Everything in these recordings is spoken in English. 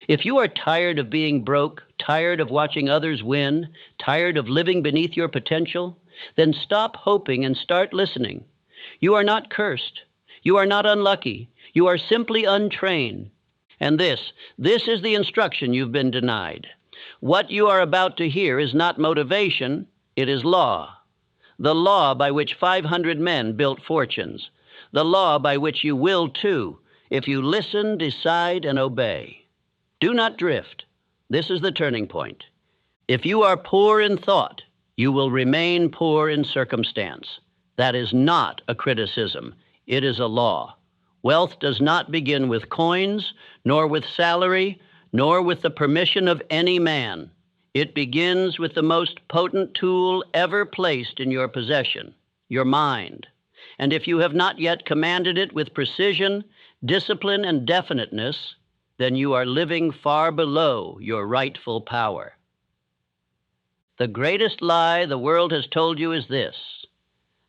If you are tired of being broke, tired of watching others win, tired of living beneath your potential, then stop hoping and start listening. You are not cursed. You are not unlucky. You are simply untrained. And this is the instruction you've been denied. What you are about to hear is not motivation, it is law. The law by which 500 men built fortunes. The law by which you will too, if you listen, decide, and obey. Do not drift. This is the turning point. If you are poor in thought, you will remain poor in circumstance. That is not a criticism. It is a law. Wealth does not begin with coins, nor with salary, nor with the permission of any man. It begins with the most potent tool ever placed in your possession, your mind. And if you have not yet commanded it with precision, discipline, and definiteness, then you are living far below your rightful power. The greatest lie the world has told you is this,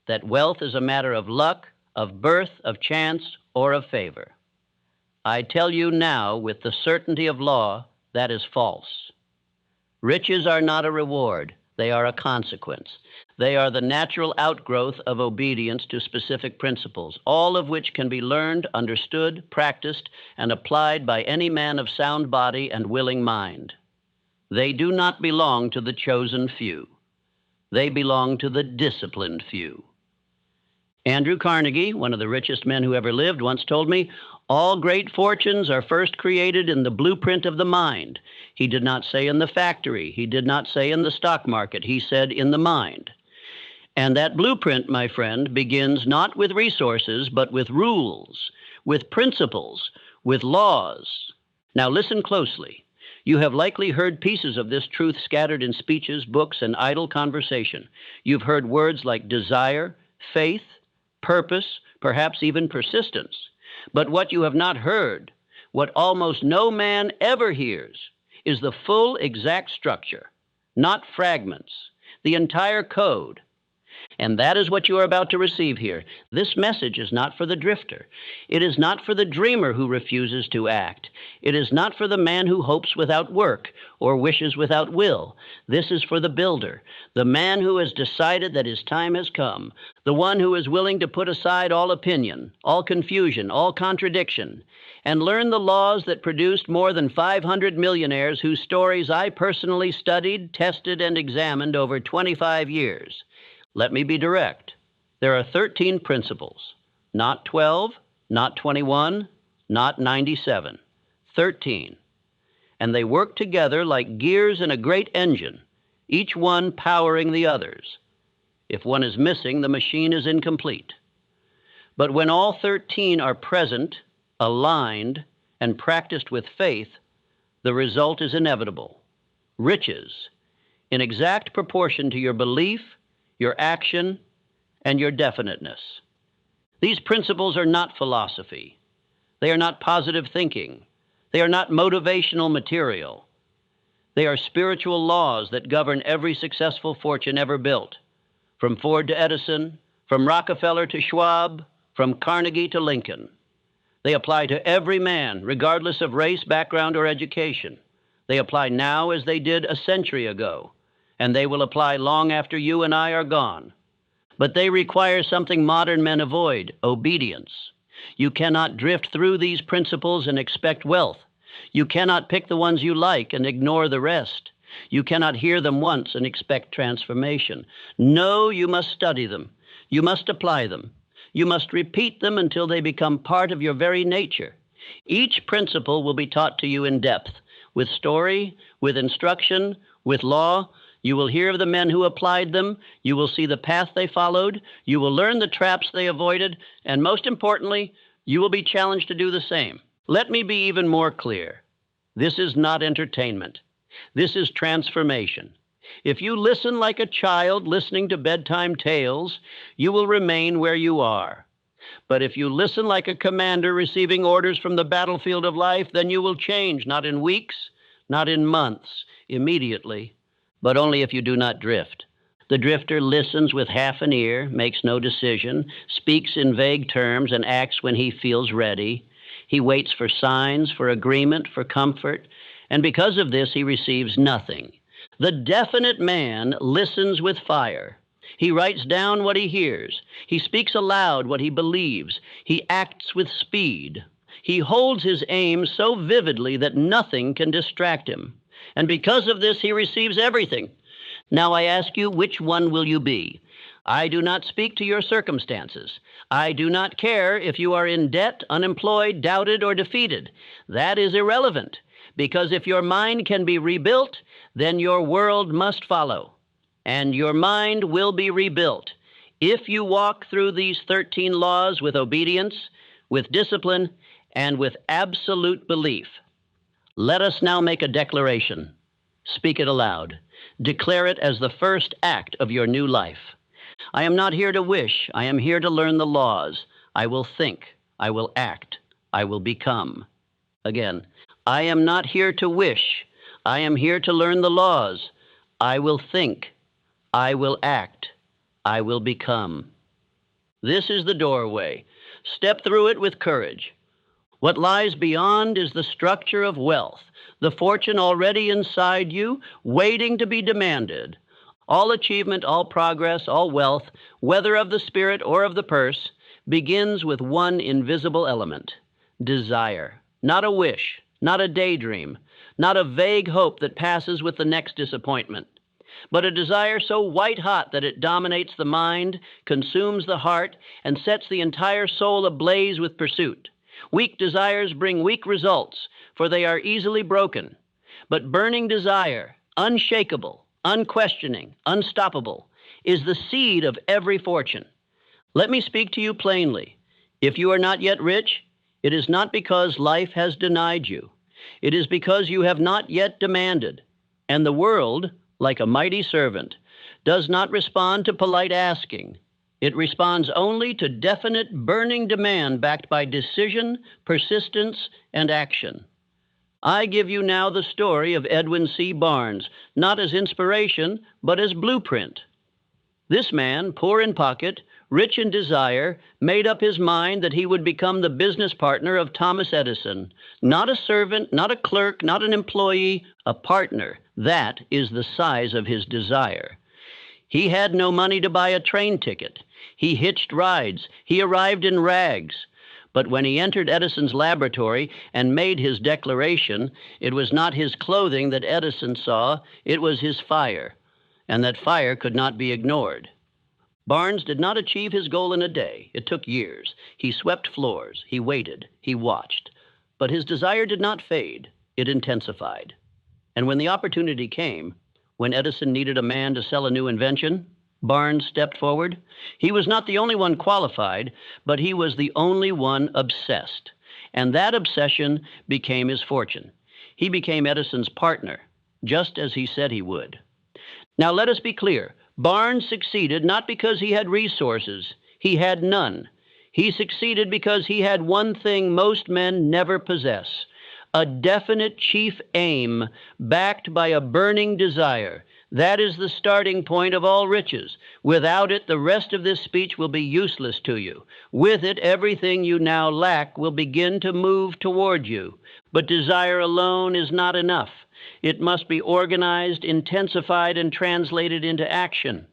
that wealth is a matter of luck, of birth, of chance, or of favor. I tell you now, with the certainty of law, that is false. Riches are not a reward, they are a consequence. They are the natural outgrowth of obedience to specific principles, all of which can be learned, understood, practiced, and applied by any man of sound body and willing mind. They do not belong to the chosen few. They belong to the disciplined few. Andrew Carnegie, one of the richest men who ever lived, once told me, all great fortunes are first created in the blueprint of the mind. He did not say in the factory. He did not say in the stock market. He said in the mind. And that blueprint, my friend, begins not with resources, but with rules, with principles, with laws. Now listen closely. You have likely heard pieces of this truth scattered in speeches, books, and idle conversation. You've heard words like desire, faith, purpose, perhaps even persistence. But what you have not heard, what almost no man ever hears, is the full exact structure, not fragments, the entire code. And that is what you are about to receive here. This message is not for the drifter. It is not for the dreamer who refuses to act. It is not for the man who hopes without work or wishes without will. This is for the builder, the man who has decided that his time has come, the one who is willing to put aside all opinion, all confusion, all contradiction, and learn the laws that produced more than 500 millionaires whose stories I personally studied, tested, and examined over 25 years. Let me be direct. There are 13 principles, not 12, not 21, not 97, 13. And they work together like gears in a great engine, each one powering the others. If one is missing, the machine is incomplete. But when all 13 are present, aligned, and practiced with faith, the result is inevitable. Riches, in exact proportion to your belief, your action, and your definiteness. These principles are not philosophy. They are not positive thinking. They are not motivational material. They are spiritual laws that govern every successful fortune ever built, from Ford to Edison, from Rockefeller to Schwab, from Carnegie to Lincoln. They apply to every man, regardless of race, background, or education. They apply now as they did a century ago, and they will apply long after you and I are gone. But they require something modern men avoid, obedience. You cannot drift through these principles and expect wealth. You cannot pick the ones you like and ignore the rest. You cannot hear them once and expect transformation. No, you must study them. You must apply them. You must repeat them until they become part of your very nature. Each principle will be taught to you in depth, with story, with instruction, with law. You will hear of the men who applied them. You will see the path they followed. You will learn the traps they avoided. And most importantly, you will be challenged to do the same. Let me be even more clear. This is not entertainment. This is transformation. If you listen like a child listening to bedtime tales, you will remain where you are. But if you listen like a commander receiving orders from the battlefield of life, then you will change, not in weeks, not in months, immediately, but only if you do not drift. The drifter listens with half an ear, makes no decision, speaks in vague terms, and acts when he feels ready. He waits for signs, for agreement, for comfort, and because of this he receives nothing. The definite man listens with fire. He writes down what he hears. He speaks aloud what he believes. He acts with speed. He holds his aim so vividly that nothing can distract him. And because of this, he receives everything. Now I ask you, which one will you be? I do not speak to your circumstances. I do not care if you are in debt, unemployed, doubted, or defeated. That is irrelevant, because if your mind can be rebuilt, then your world must follow, and your mind will be rebuilt if you walk through these 13 laws with obedience, with discipline, and with absolute belief. Let us now make a declaration. Speak it aloud. Declare it as the first act of your new life. I am not here to wish. I am here to learn the laws. I will think. I will act. I will become. Again, I am not here to wish. I am here to learn the laws. I will think. I will act. I will become. This is the doorway. Step through it with courage. What lies beyond is the structure of wealth, the fortune already inside you, waiting to be demanded. All achievement, all progress, all wealth, whether of the spirit or of the purse, begins with one invisible element: desire. Not a wish, not a daydream, not a vague hope that passes with the next disappointment, but a desire so white-hot that it dominates the mind, consumes the heart, and sets the entire soul ablaze with pursuit. Weak desires bring weak results, for they are easily broken. But burning desire, unshakable, unquestioning, unstoppable, is the seed of every fortune. Let me speak to you plainly. If you are not yet rich, it is not because life has denied you. It is because you have not yet demanded. And the world, like a mighty servant, does not respond to polite asking. It responds only to definite, burning demand backed by decision, persistence, and action. I give you now the story of Edwin C. Barnes, not as inspiration, but as blueprint. This man, poor in pocket, rich in desire, made up his mind that he would become the business partner of Thomas Edison. Not a servant, not a clerk, not an employee, a partner. That is the size of his desire. He had no money to buy a train ticket. He hitched rides. He arrived in rags. But when he entered Edison's laboratory and made his declaration, it was not his clothing that Edison saw, it was his fire, and that fire could not be ignored. Barnes did not achieve his goal in a day. It took years. He swept floors. He waited. He watched. But his desire did not fade. It intensified. And when the opportunity came, when Edison needed a man to sell a new invention, Barnes stepped forward. He was not the only one qualified, but he was the only one obsessed. And that obsession became his fortune. He became Edison's partner, just as he said he would. Now let us be clear. Barnes succeeded not because he had resources. He had none. He succeeded because he had one thing most men never possess: a definite chief aim backed by a burning desire. That is the starting point of all riches. Without it, the rest of this speech will be useless to you. With it, everything you now lack will begin to move toward you. But desire alone is not enough. It must be organized, intensified, and translated into action.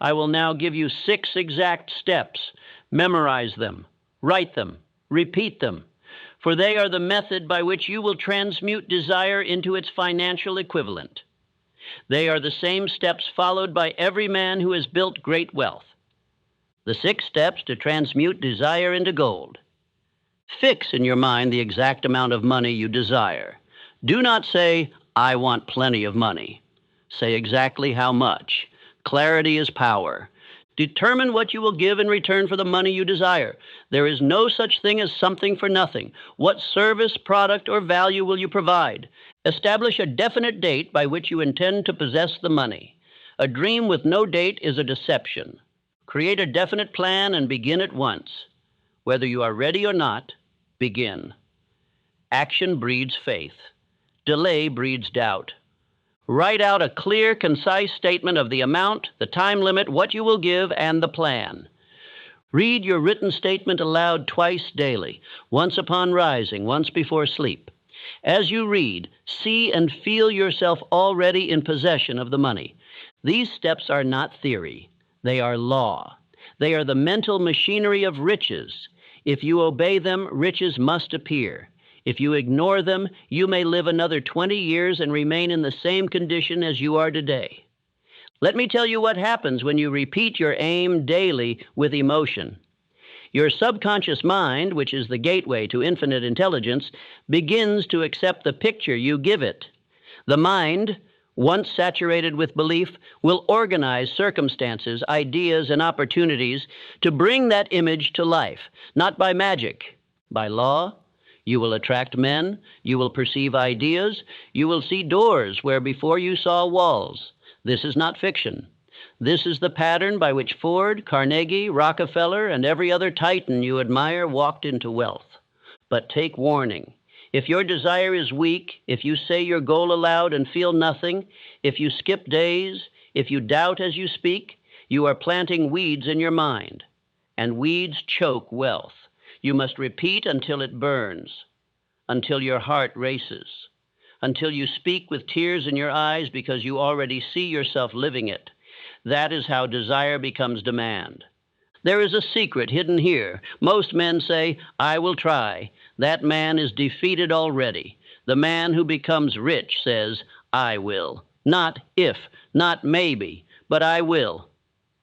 I will now give you 6 exact steps. Memorize them, write them, repeat them, for they are the method by which you will transmute desire into its financial equivalent. They are the same steps followed by every man who has built great wealth. The 6 steps to transmute desire into gold. Fix in your mind the exact amount of money you desire. Do not say, "I want plenty of money." Say exactly how much. Clarity is power. Determine what you will give in return for the money you desire. There is no such thing as something for nothing. What service, product, or value will you provide? Establish a definite date by which you intend to possess the money. A dream with no date is a deception. Create a definite plan and begin at once. Whether you are ready or not, begin. Action breeds faith. Delay breeds doubt. Write out a clear, concise statement of the amount, the time limit, what you will give, and the plan. Read your written statement aloud twice daily, once upon rising, once before sleep. As you read, see and feel yourself already in possession of the money. These steps are not theory. They are law. They are the mental machinery of riches. If you obey them, riches must appear. If you ignore them, you may live another 20 years and remain in the same condition as you are today. Let me tell you what happens when you repeat your aim daily with emotion. Your subconscious mind, which is the gateway to infinite intelligence, begins to accept the picture you give it. The mind, once saturated with belief, will organize circumstances, ideas, and opportunities to bring that image to life, not by magic, by law. You will attract men, you will perceive ideas, you will see doors where before you saw walls. This is not fiction. This is the pattern by which Ford, Carnegie, Rockefeller, and every other titan you admire walked into wealth. But take warning. If your desire is weak, if you say your goal aloud and feel nothing, if you skip days, if you doubt as you speak, you are planting weeds in your mind. And weeds choke wealth. You must repeat until it burns, until your heart races, until you speak with tears in your eyes because you already see yourself living it. That is how desire becomes demand. There is a secret hidden here. Most men say, "I will try." That man is defeated already. The man who becomes rich says, "I will." Not if, not maybe, but I will.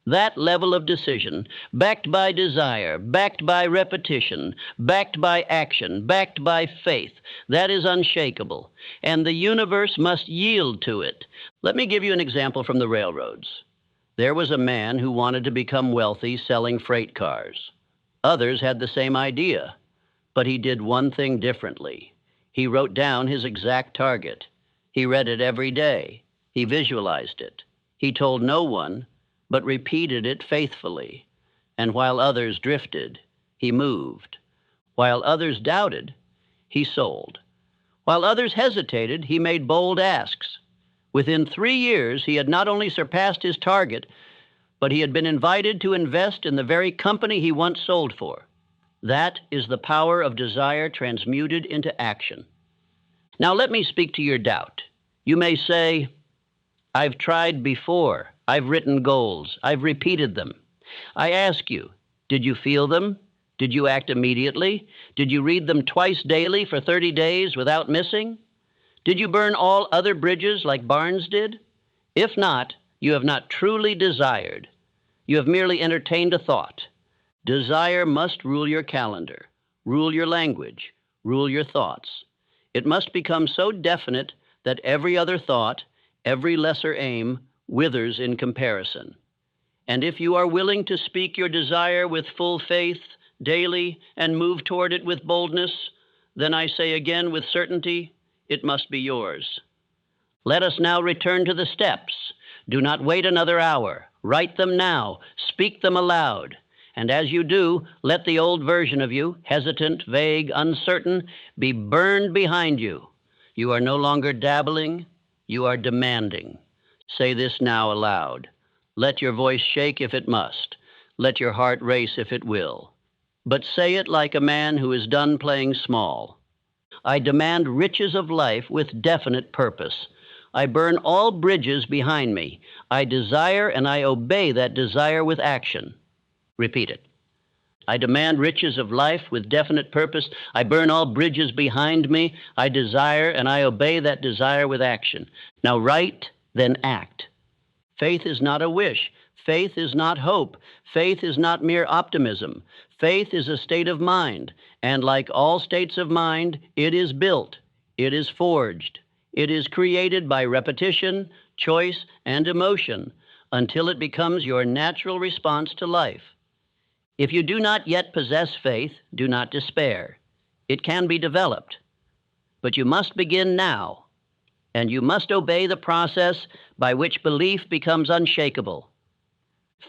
That level of decision, backed by desire, backed by repetition, backed by action, backed by faith, that is unshakable, and the universe must yield to it. Let me give you an example from the railroads. There was a man who wanted to become wealthy selling freight cars. Others had the same idea, but he did one thing differently. He wrote down his exact target. He read it every day. He visualized it. He told no one, but repeated it faithfully. And while others drifted, he moved. While others doubted, he sold. While others hesitated, he made bold asks. Within 3 years, he had not only surpassed his target, but he had been invited to invest in the very company he once sold for. That is the power of desire transmuted into action. Now let me speak to your doubt. You may say, "I've tried before. I've written goals. I've repeated them." I ask you, did you feel them? Did you act immediately? Did you read them twice daily for 30 days without missing? Did you burn all other bridges like Barnes did? If not, you have not truly desired. You have merely entertained a thought. Desire must rule your calendar, rule your language, rule your thoughts. It must become so definite that every other thought, every lesser aim, withers in comparison. And if you are willing to speak your desire with full faith daily and move toward it with boldness, then I say again with certainty, it must be yours. Let us now return to the steps. Do not wait another hour. Write them now. Speak them aloud. And as you do, let the old version of you, hesitant, vague, uncertain, be burned behind you. You are no longer dabbling. You are demanding. Say this now aloud. Let your voice shake if it must. Let your heart race if it will. But say it like a man who is done playing small. I demand riches of life with definite purpose. I burn all bridges behind me. I desire and I obey that desire with action. Repeat it. I demand riches of life with definite purpose. I burn all bridges behind me. I desire and I obey that desire with action. Now write, then act. Faith is not a wish. Faith is not hope. Faith is not mere optimism. Faith is a state of mind, and like all states of mind, it is built, it is forged, it is created by repetition, choice, and emotion until it becomes your natural response to life. If you do not yet possess faith, do not despair. It can be developed, but you must begin now, and you must obey the process by which belief becomes unshakable.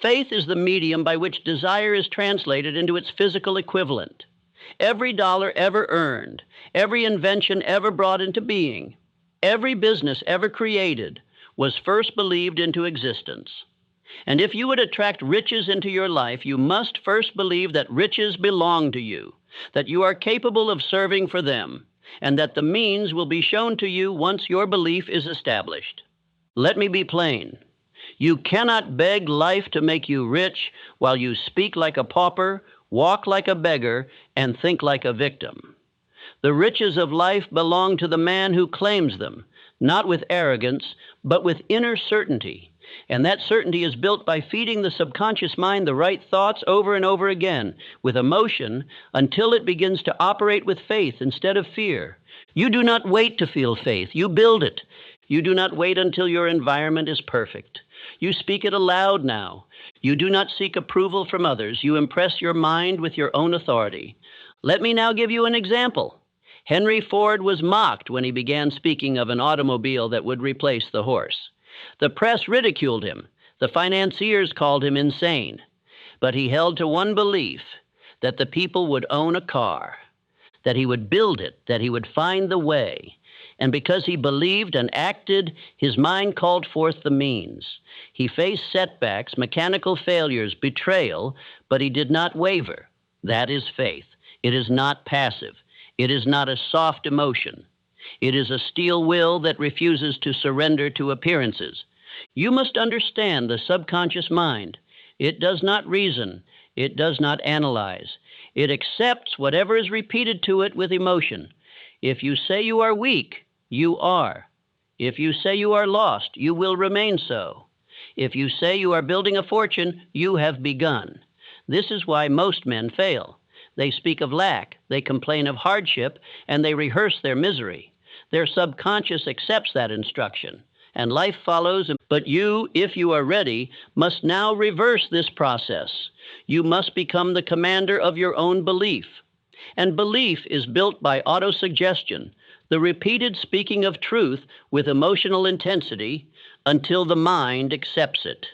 Faith is the medium by which desire is translated into its physical equivalent. Every dollar ever earned, every invention ever brought into being, every business ever created was first believed into existence. And if you would attract riches into your life, you must first believe that riches belong to you, that you are capable of serving for them, and that the means will be shown to you once your belief is established. Let me be plain. You cannot beg life to make you rich while you speak like a pauper, walk like a beggar, and think like a victim. The riches of life belong to the man who claims them, not with arrogance, but with inner certainty. And that certainty is built by feeding the subconscious mind the right thoughts over and over again, with emotion, until it begins to operate with faith instead of fear. You do not wait to feel faith, you build it. You do not wait until your environment is perfect. You speak it aloud now. You do not seek approval from others. You impress your mind with your own authority. Let me now give you an example. Henry Ford was mocked when he began speaking of an automobile that would replace the horse. The press ridiculed him. The financiers called him insane. But he held to one belief, that the people would own a car, that he would build it, that he would find the way. And because he believed and acted, his mind called forth the means. He faced setbacks, mechanical failures, betrayal, but he did not waver. That is faith. It is not passive. It is not a soft emotion. It is a steel will that refuses to surrender to appearances. You must understand the subconscious mind. It does not reason. It does not analyze. It accepts whatever is repeated to it with emotion. If you say you are weak, you are. If you say you are lost, you will remain so. If you say you are building a fortune, you have begun. This is why most men fail. They speak of lack, they complain of hardship, and they rehearse their misery. Their subconscious accepts that instruction, and life follows. But you, if you are ready, must now reverse this process. You must become the commander of your own belief. And belief is built by autosuggestion, the repeated speaking of truth with emotional intensity until the mind accepts it.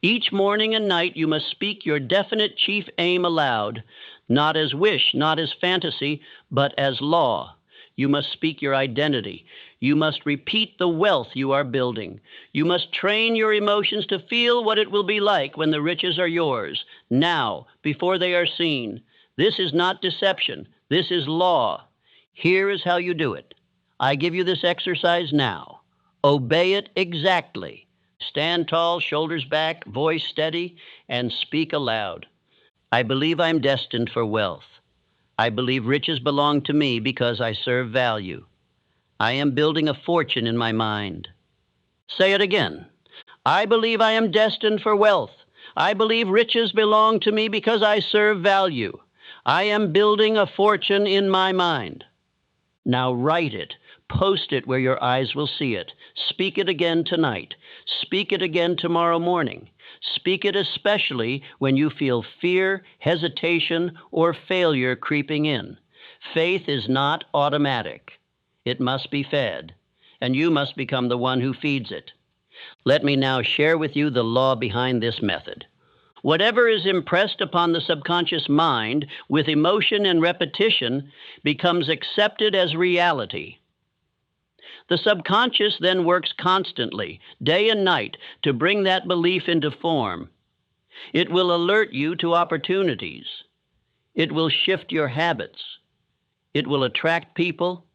Each morning and night you must speak your definite chief aim aloud, not as wish, not as fantasy, but as law. You must speak your identity. You must repeat the wealth you are building. You must train your emotions to feel what it will be like when the riches are yours, now, before they are seen. This is not deception. This is law. Here is how you do it. I give you this exercise now. Obey it exactly. Stand tall, shoulders back, voice steady, and speak aloud. I believe I'm destined for wealth. I believe riches belong to me because I serve value. I am building a fortune in my mind. Say it again. I believe I am destined for wealth. I believe riches belong to me because I serve value. I am building a fortune in my mind. Now write it. Post it where your eyes will see it. Speak it again tonight. Speak it again tomorrow morning. Speak it especially when you feel fear, hesitation, or failure creeping in. Faith is not automatic. It must be fed, and you must become the one who feeds it. Let me now share with you the law behind this method. Whatever is impressed upon the subconscious mind with emotion and repetition becomes accepted as reality. The subconscious then works constantly, day and night, to bring that belief into form. It will alert you to opportunities. It will shift your habits. It will attract people.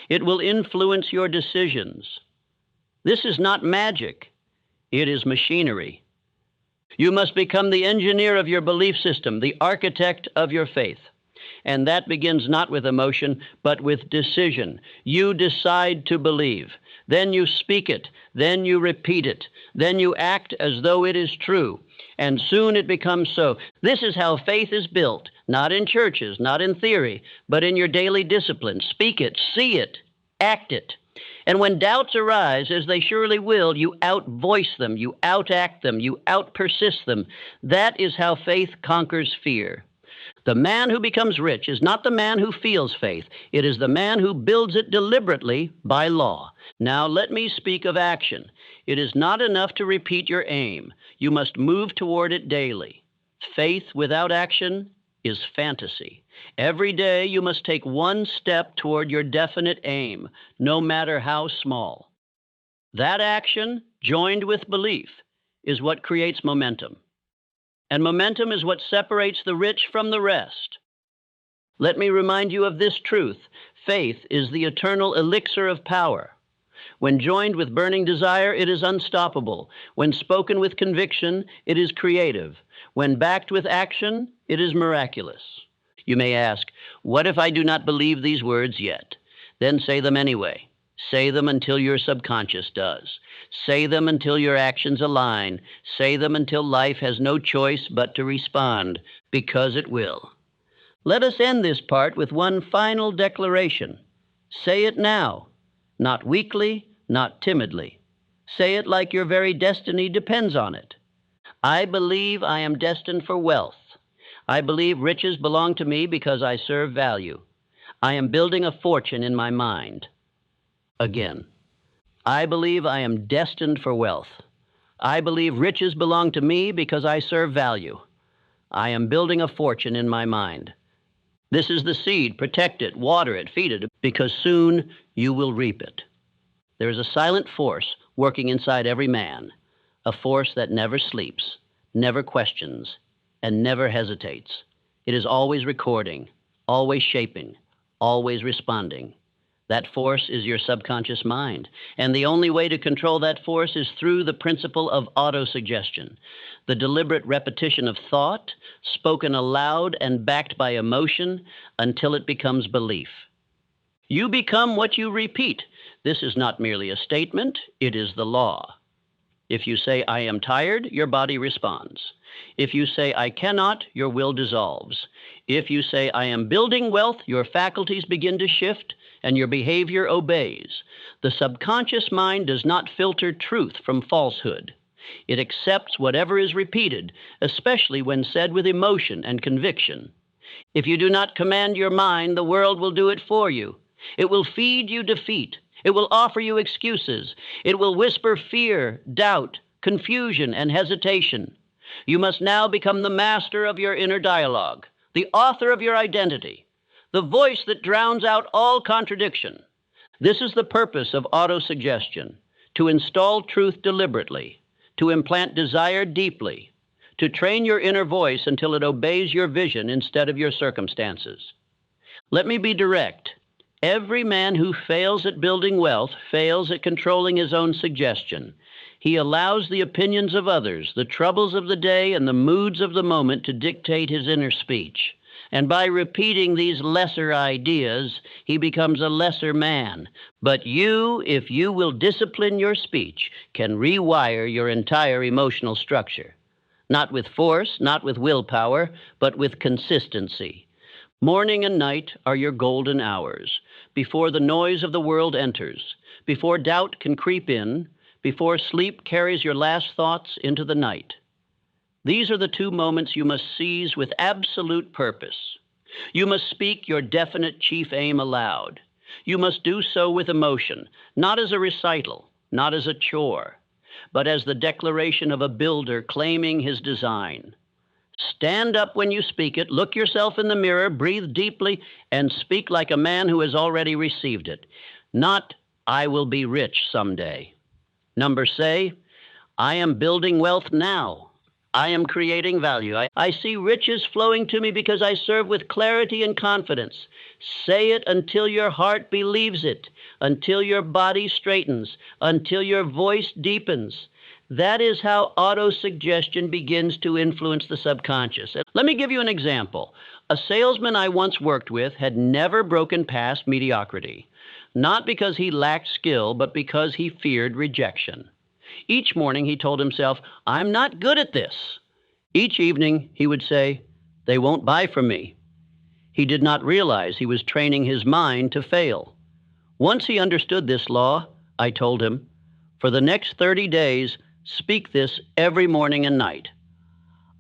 It will influence your decisions. This is not magic. It is machinery. You must become the engineer of your belief system, the architect of your faith. And that begins not with emotion, but with decision. You decide to believe. Then you speak it. Then you repeat it. Then you act as though it is true. And soon it becomes so. This is how faith is built, not in churches, not in theory, but in your daily discipline. Speak it, see it, act it. And when doubts arise, as they surely will, you outvoice them, you outact them, you outpersist them. That is how faith conquers fear. The man who becomes rich is not the man who feels faith. It is the man who builds it deliberately by law. Now let me speak of action. It is not enough to repeat your aim. You must move toward it daily. Faith without action is fantasy. Every day you must take one step toward your definite aim, no matter how small. That action, joined with belief, is what creates momentum. And momentum is what separates the rich from the rest. Let me remind you of this truth. Faith is the eternal elixir of power. When joined with burning desire, it is unstoppable. When spoken with conviction, it is creative. When backed with action, it is miraculous. You may ask, what if I do not believe these words yet? Then say them anyway. Say them until your subconscious does. Say them until your actions align. Say them until life has no choice but to respond, because it will. Let us end this part with one final declaration. Say it now, not weakly, not timidly. Say it like your very destiny depends on it. I believe I am destined for wealth. I believe riches belong to me because I serve value. I am building a fortune in my mind. Again, I believe I am destined for wealth. I believe riches belong to me because I serve value. I am building a fortune in my mind. This is the seed. Protect it, water it, feed it, because soon you will reap it. There is a silent force working inside every man, a force that never sleeps, never questions, and never hesitates. It is always recording, always shaping, always responding. That force is your subconscious mind, and the only way to control that force is through the principle of autosuggestion, the deliberate repetition of thought, spoken aloud and backed by emotion until it becomes belief. You become what you repeat. This is not merely a statement, it is the law. If you say, I am tired, your body responds. If you say, I cannot, your will dissolves. If you say, I am building wealth, your faculties begin to shift and your behavior obeys. The subconscious mind does not filter truth from falsehood. It accepts whatever is repeated, especially when said with emotion and conviction. If you do not command your mind, the world will do it for you. It will feed you defeat. It will offer you excuses. It will whisper fear, doubt, confusion, and hesitation. You must now become the master of your inner dialogue, the author of your identity, the voice that drowns out all contradiction. This is the purpose of autosuggestion, to install truth deliberately, to implant desire deeply, to train your inner voice until it obeys your vision instead of your circumstances. Let me be direct. Every man who fails at building wealth fails at controlling his own suggestion. He allows the opinions of others, the troubles of the day, and the moods of the moment to dictate his inner speech. And by repeating these lesser ideas, he becomes a lesser man. But you, if you will discipline your speech, can rewire your entire emotional structure. Not with force, not with willpower, but with consistency. Morning and night are your golden hours. Before the noise of the world enters, before doubt can creep in, before sleep carries your last thoughts into the night. These are the two moments you must seize with absolute purpose. You must speak your definite chief aim aloud. You must do so with emotion, not as a recital, not as a chore, but as the declaration of a builder claiming his design. Stand up when you speak it, look yourself in the mirror, breathe deeply, and speak like a man who has already received it. Not, I will be rich someday. Number say, I am building wealth now. I am creating value. I see riches flowing to me because I serve with clarity and confidence. Say it until your heart believes it, until your body straightens, until your voice deepens. That is how autosuggestion begins to influence the subconscious. Let me give you an example. A salesman I once worked with had never broken past mediocrity, not because he lacked skill, but because he feared rejection. Each morning he told himself, I'm not good at this. Each evening he would say, they won't buy from me. He did not realize he was training his mind to fail. Once he understood this law, I told him, for the next 30 days, speak this every morning and night.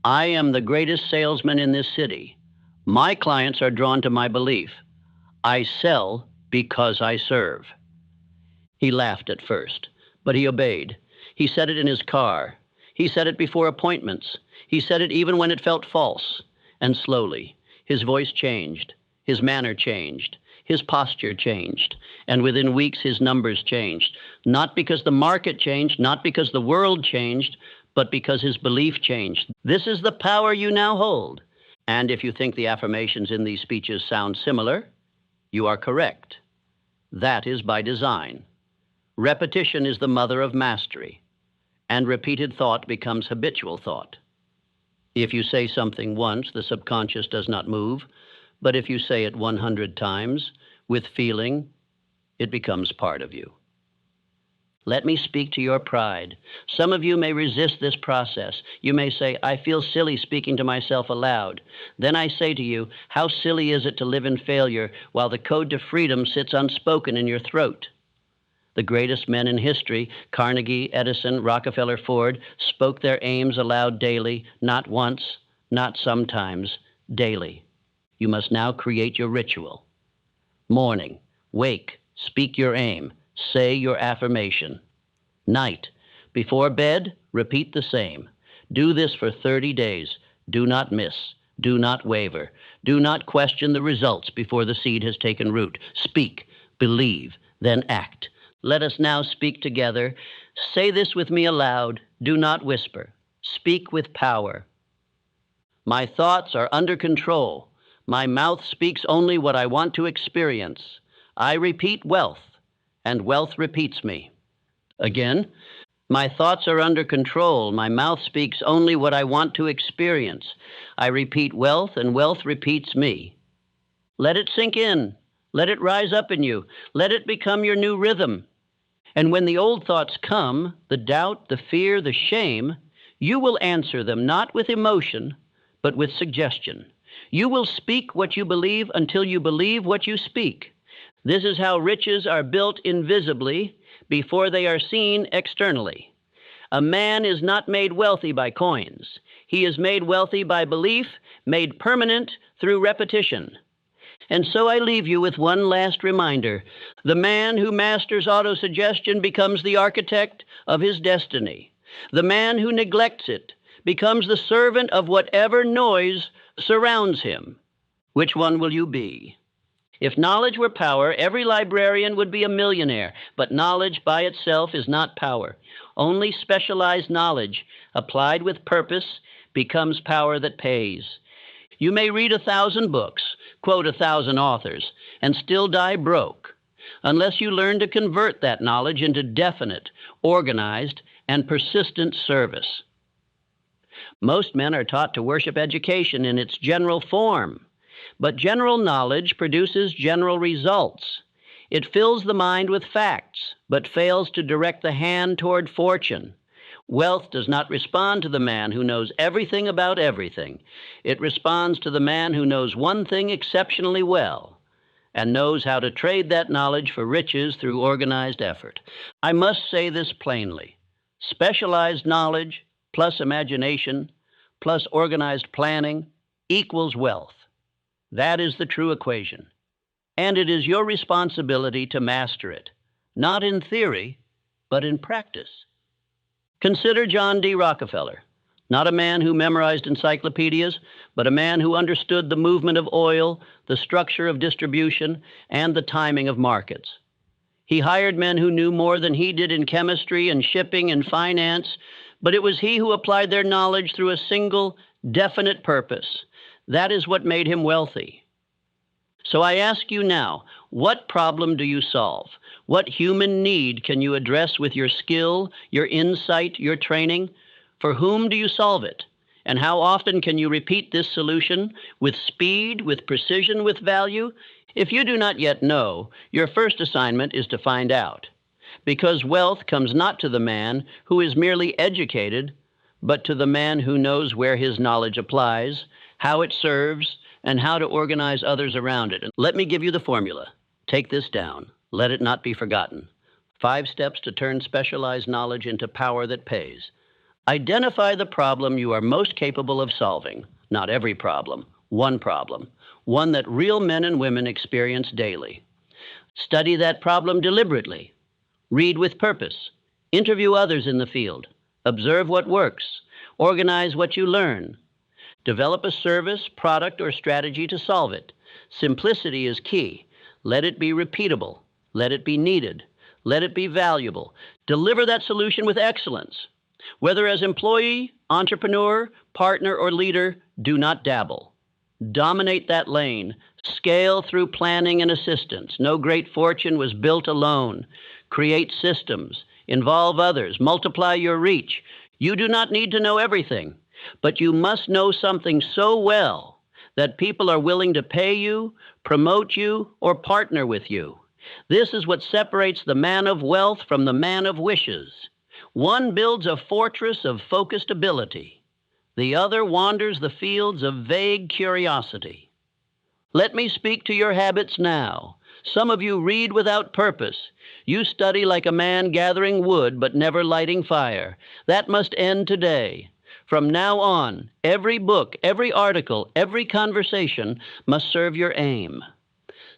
I am the greatest salesman in this city. My clients are drawn to my belief. I sell because I serve. He laughed at first, but he obeyed. He said it in his car. He said it before appointments. He said it even when it felt false. And slowly, his voice changed. His manner changed. His posture changed. And within weeks, his numbers changed. Not because the market changed, not because the world changed, but because his belief changed. This is the power you now hold. And if you think the affirmations in these speeches sound similar, you are correct. That is by design. Repetition is the mother of mastery, and repeated thought becomes habitual thought. If you say something once, the subconscious does not move, but if you say it 100 times with feeling, it becomes part of you. Let me speak to your pride. Some of you may resist this process. You may say, I feel silly speaking to myself aloud. Then I say to you, how silly is it to live in failure while the code to freedom sits unspoken in your throat? The greatest men in history, Carnegie, Edison, Rockefeller, Ford, spoke their aims aloud daily, not once, not sometimes, daily. You must now create your ritual. Morning, wake, speak your aim, say your affirmation. Night, before bed, repeat the same. Do this for 30 days. Do not miss. Do not waver. Do not question the results before the seed has taken root. Speak, believe, then act. Let us now speak together. Say this with me aloud. Do not whisper. Speak with power. My thoughts are under control. My mouth speaks only what I want to experience. I repeat wealth, and wealth repeats me. Again, my thoughts are under control. My mouth speaks only what I want to experience. I repeat wealth, and wealth repeats me. Let it sink in. Let it rise up in you. Let it become your new rhythm. And when the old thoughts come, the doubt, the fear, the shame, you will answer them not with emotion, but with suggestion. You will speak what you believe until you believe what you speak. This is how riches are built invisibly before they are seen externally. A man is not made wealthy by coins. He is made wealthy by belief, made permanent through repetition. And so I leave you with one last reminder. The man who masters autosuggestion becomes the architect of his destiny. The man who neglects it becomes the servant of whatever noise surrounds him. Which one will you be? If knowledge were power, every librarian would be a millionaire, but knowledge by itself is not power. Only specialized knowledge, applied with purpose, becomes power that pays. You may read 1,000 books, quote 1,000 authors, and still die broke, unless you learn to convert that knowledge into definite, organized, and persistent service. Most men are taught to worship education in its general form, but general knowledge produces general results. It fills the mind with facts, but fails to direct the hand toward fortune. Wealth does not respond to the man who knows everything about everything. It responds to the man who knows one thing exceptionally well and knows how to trade that knowledge for riches through organized effort. I must say this plainly. Specialized knowledge plus imagination plus organized planning equals wealth. That is the true equation. And it is your responsibility to master it, not in theory, but in practice. Consider John D. Rockefeller, not a man who memorized encyclopedias, but a man who understood the movement of oil, the structure of distribution, and the timing of markets. He hired men who knew more than he did in chemistry and shipping and finance, but it was he who applied their knowledge through a single, definite purpose. That is what made him wealthy. So I ask you now, what problem do you solve? What human need can you address with your skill, your insight, your training? For whom do you solve it? And how often can you repeat this solution with speed, with precision, with value? If you do not yet know, your first assignment is to find out. Because wealth comes not to the man who is merely educated, but to the man who knows where his knowledge applies, how it serves, and how to organize others around it. Let me give you the formula. Take this down. Let it not be forgotten. 5 steps to turn specialized knowledge into power that pays. Identify the problem you are most capable of solving. Not every problem, one that real men and women experience daily. Study that problem deliberately. Read with purpose. Interview others in the field. Observe what works. Organize what you learn. Develop a service, product, or strategy to solve it. Simplicity is key. Let it be repeatable. Let it be needed. Let it be valuable. Deliver that solution with excellence. Whether as employee, entrepreneur, partner, or leader, do not dabble. Dominate that lane. Scale through planning and assistance. No great fortune was built alone. Create systems. Involve others. Multiply your reach. You do not need to know everything, but you must know something so well that people are willing to pay you, promote you, or partner with you. This is what separates the man of wealth from the man of wishes. One builds a fortress of focused ability. The other wanders the fields of vague curiosity. Let me speak to your habits now. Some of you read without purpose. You study like a man gathering wood but never lighting fire. That must end today. From now on, every book, every article, every conversation must serve your aim.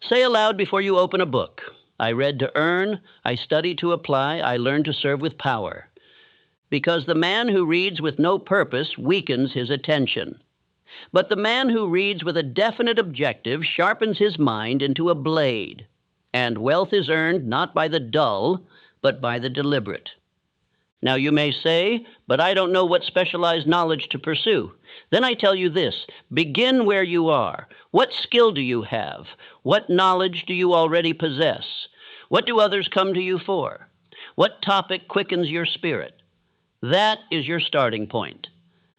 Say aloud before you open a book, I read to earn, I study to apply, I learn to serve with power. Because the man who reads with no purpose weakens his attention. But the man who reads with a definite objective sharpens his mind into a blade. And wealth is earned not by the dull, but by the deliberate. Now you may say, but I don't know what specialized knowledge to pursue. Then I tell you this, begin where you are. What skill do you have? What knowledge do you already possess? What do others come to you for? What topic quickens your spirit? That is your starting point.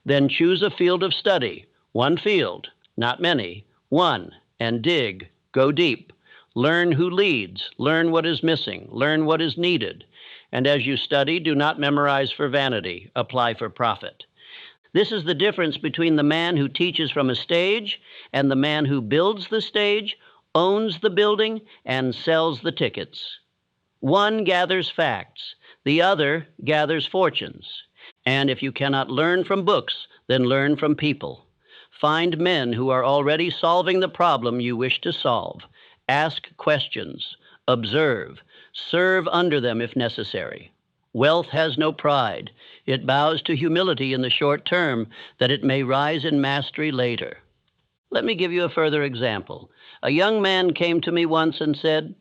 Then choose a field of study. One field, not many. One, and dig, go deep. Learn who leads, learn what is missing, learn what is needed. And as you study, do not memorize for vanity, apply for profit. This is the difference between the man who teaches from a stage and the man who builds the stage, owns the building, and sells the tickets. One gathers facts, the other gathers fortunes. And if you cannot learn from books, then learn from people. Find men who are already solving the problem you wish to solve. Ask questions, observe, serve under them if necessary. Wealth has no pride. It bows to humility in the short term, that it may rise in mastery later. Let me give you a further example. A young man came to me once and said,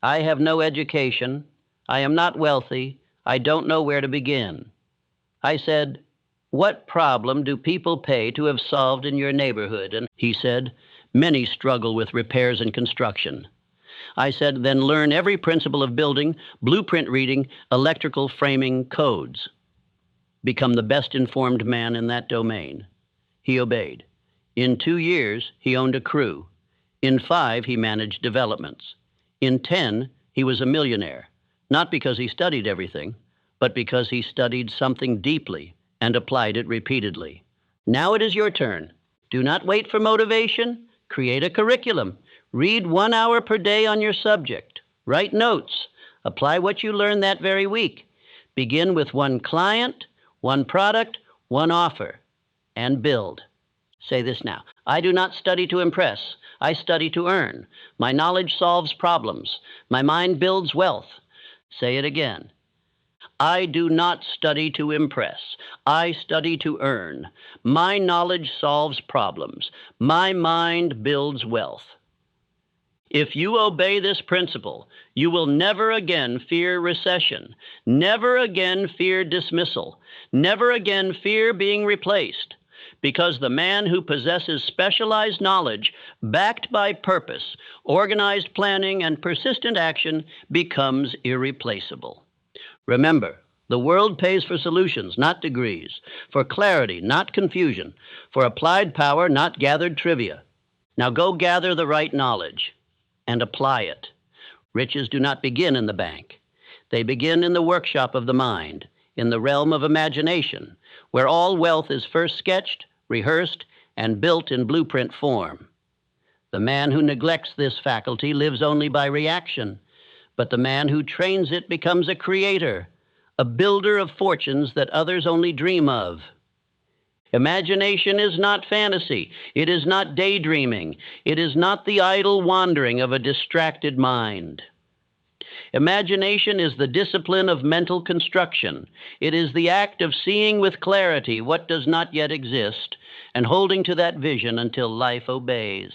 I have no education. I am not wealthy. I don't know where to begin. I said, what problem do people pay to have solved in your neighborhood? And he said, many struggle with repairs and construction. I said, then learn every principle of building, blueprint reading, electrical framing codes. Become the best informed man in that domain. He obeyed. In 2 years, he owned a crew. In 5, he managed developments. In 10, he was a millionaire, not because he studied everything, but because he studied something deeply and applied it repeatedly. Now it is your turn. Do not wait for motivation. Create a curriculum. Read 1 hour per day on your subject. Write notes. Apply what you learned that very week. Begin with 1 client, 1 product, 1 offer, and build. Say this now. I do not study to impress. I study to earn. My knowledge solves problems. My mind builds wealth. Say it again. I do not study to impress. I study to earn. My knowledge solves problems. My mind builds wealth. If you obey this principle, you will never again fear recession, never again fear dismissal, never again fear being replaced, because the man who possesses specialized knowledge, backed by purpose, organized planning, and persistent action, becomes irreplaceable. Remember, the world pays for solutions, not degrees, for clarity, not confusion, for applied power, not gathered trivia. Now go gather the right knowledge and apply it. Riches do not begin in the bank. They begin in the workshop of the mind, in the realm of imagination, where all wealth is first sketched, rehearsed, and built in blueprint form. The man who neglects this faculty lives only by reaction, but the man who trains it becomes a creator, a builder of fortunes that others only dream of. Imagination is not fantasy. It is not daydreaming. It is not the idle wandering of a distracted mind. Imagination is the discipline of mental construction. It is the act of seeing with clarity what does not yet exist and holding to that vision until life obeys.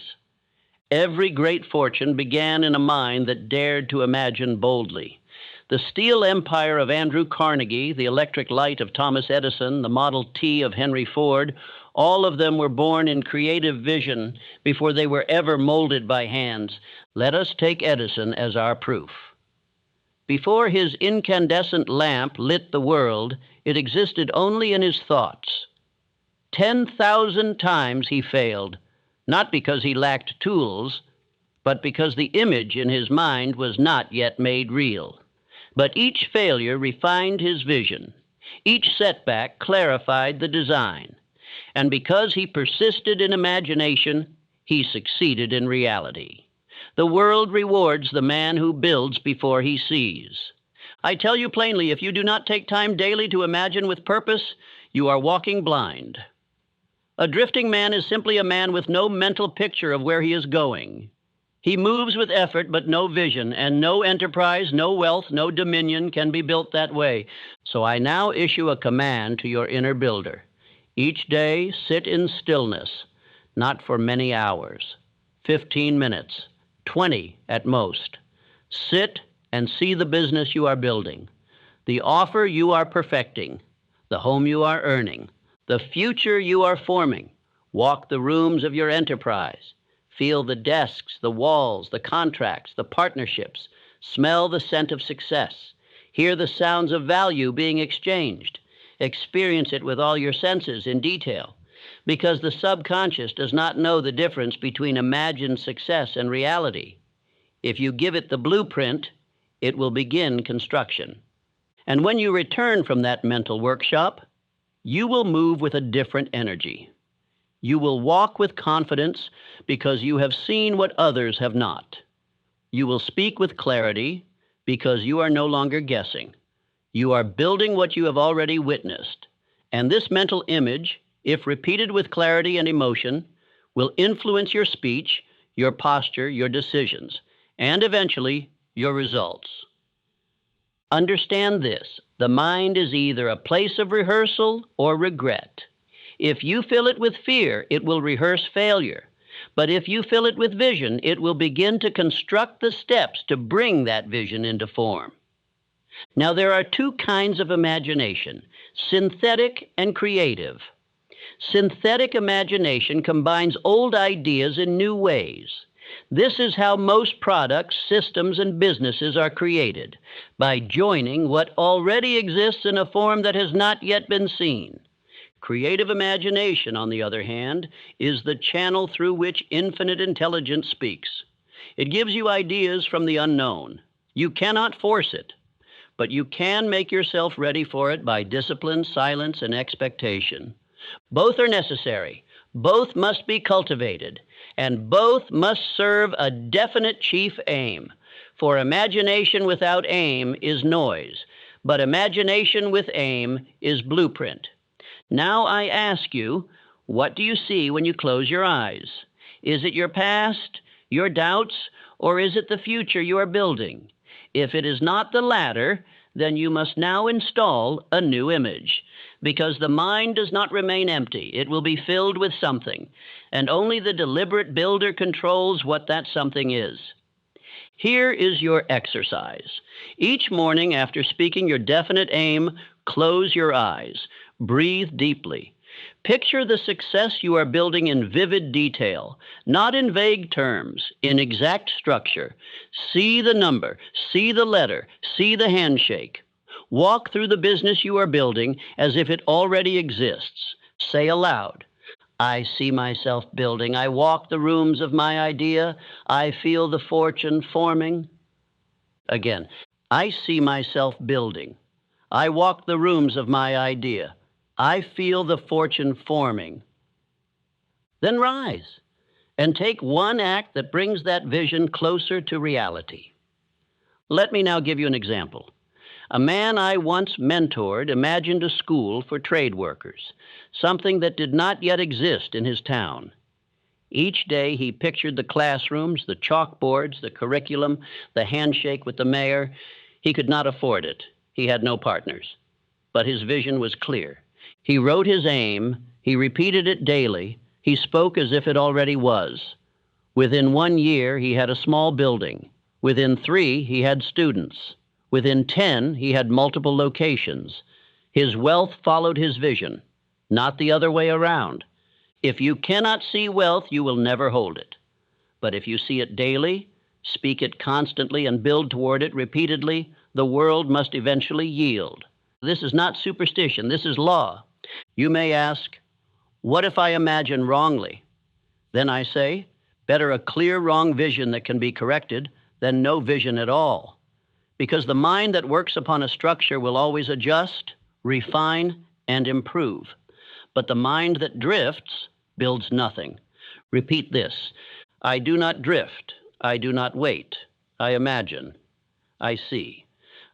Every great fortune began in a mind that dared to imagine boldly. The steel empire of Andrew Carnegie, the electric light of Thomas Edison, the Model T of Henry Ford, all of them were born in creative vision before they were ever molded by hands. Let us take Edison as our proof. Before his incandescent lamp lit the world, it existed only in his thoughts. 10,000 times he failed, not because he lacked tools, but because the image in his mind was not yet made real. But each failure refined his vision. Each setback clarified the design. And because he persisted in imagination, he succeeded in reality. The world rewards the man who builds before he sees. I tell you plainly, if you do not take time daily to imagine with purpose, you are walking blind. A drifting man is simply a man with no mental picture of where he is going. He moves with effort but no vision, and no enterprise, no wealth, no dominion can be built that way. So I now issue a command to your inner builder. Each day, sit in stillness, not for many hours, 15 minutes, 20 at most. Sit and see the business you are building, the offer you are perfecting, the home you are earning, the future you are forming. Walk the rooms of your enterprise. Feel the desks, the walls, the contracts, the partnerships. Smell the scent of success. Hear the sounds of value being exchanged. Experience it with all your senses in detail, because the subconscious does not know the difference between imagined success and reality. If you give it the blueprint, it will begin construction. And when you return from that mental workshop, you will move with a different energy. You will walk with confidence because you have seen what others have not. You will speak with clarity because you are no longer guessing. You are building what you have already witnessed. And this mental image, if repeated with clarity and emotion, will influence your speech, your posture, your decisions, and eventually your results. Understand this: the mind is either a place of rehearsal or regret. If you fill it with fear, it will rehearse failure. But if you fill it with vision, it will begin to construct the steps to bring that vision into form. Now, there are two kinds of imagination: synthetic and creative. Synthetic imagination combines old ideas in new ways. This is how most products, systems, and businesses are created, by joining what already exists in a form that has not yet been seen. Creative imagination, on the other hand, is the channel through which infinite intelligence speaks. It gives you ideas from the unknown. You cannot force it, but you can make yourself ready for it by discipline, silence, and expectation. Both are necessary. Both must be cultivated, and both must serve a definite chief aim. For imagination without aim is noise, but imagination with aim is blueprint. Now I ask you, what do you see when you close your eyes? Is it your past, your doubts, or is it the future you are building? If it is not the latter, then you must now install a new image, because the mind does not remain empty. It will be filled with something, and only the deliberate builder controls what that something is. Here is your exercise. Each morning after speaking your definite aim, close your eyes. Breathe deeply. Picture the success you are building in vivid detail, not in vague terms, in exact structure. See the number, see the letter, see the handshake. Walk through the business you are building as if it already exists. Say aloud, I see myself building. I walk the rooms of my idea. I feel the fortune forming. Again, I see myself building. I walk the rooms of my idea. I feel the fortune forming. Then rise and take one act that brings that vision closer to reality. Let me now give you an example. A man I once mentored imagined a school for trade workers, something that did not yet exist in his town. Each day he pictured the classrooms, the chalkboards, the curriculum, the handshake with the mayor. He could not afford it. He had no partners. But his vision was clear. He wrote his aim. He repeated it daily. He spoke as if it already was. Within 1 year, he had a small building. Within 3, he had students. Within 10, he had multiple locations. His wealth followed his vision, not the other way around. If you cannot see wealth, you will never hold it. But if you see it daily, speak it constantly, and build toward it repeatedly, the world must eventually yield. This is not superstition, this is law. You may ask, what if I imagine wrongly? Then I say, better a clear wrong vision that can be corrected than no vision at all. Because the mind that works upon a structure will always adjust, refine, and improve. But the mind that drifts builds nothing. Repeat this. I do not drift. I do not wait. I imagine. I see.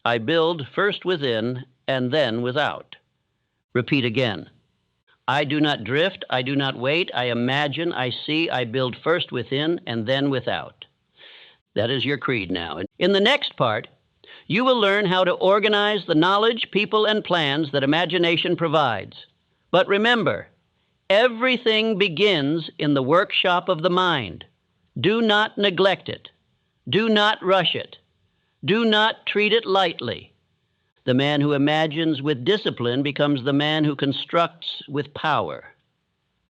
I build first within and then without. Repeat again. I do not drift. I do not wait. I imagine. I see. I build first within and then without. That is your creed now. In the next part, you will learn how to organize the knowledge, people, and plans that imagination provides. But remember, everything begins in the workshop of the mind. Do not neglect it. Do not rush it. Do not treat it lightly. The man who imagines with discipline becomes the man who constructs with power.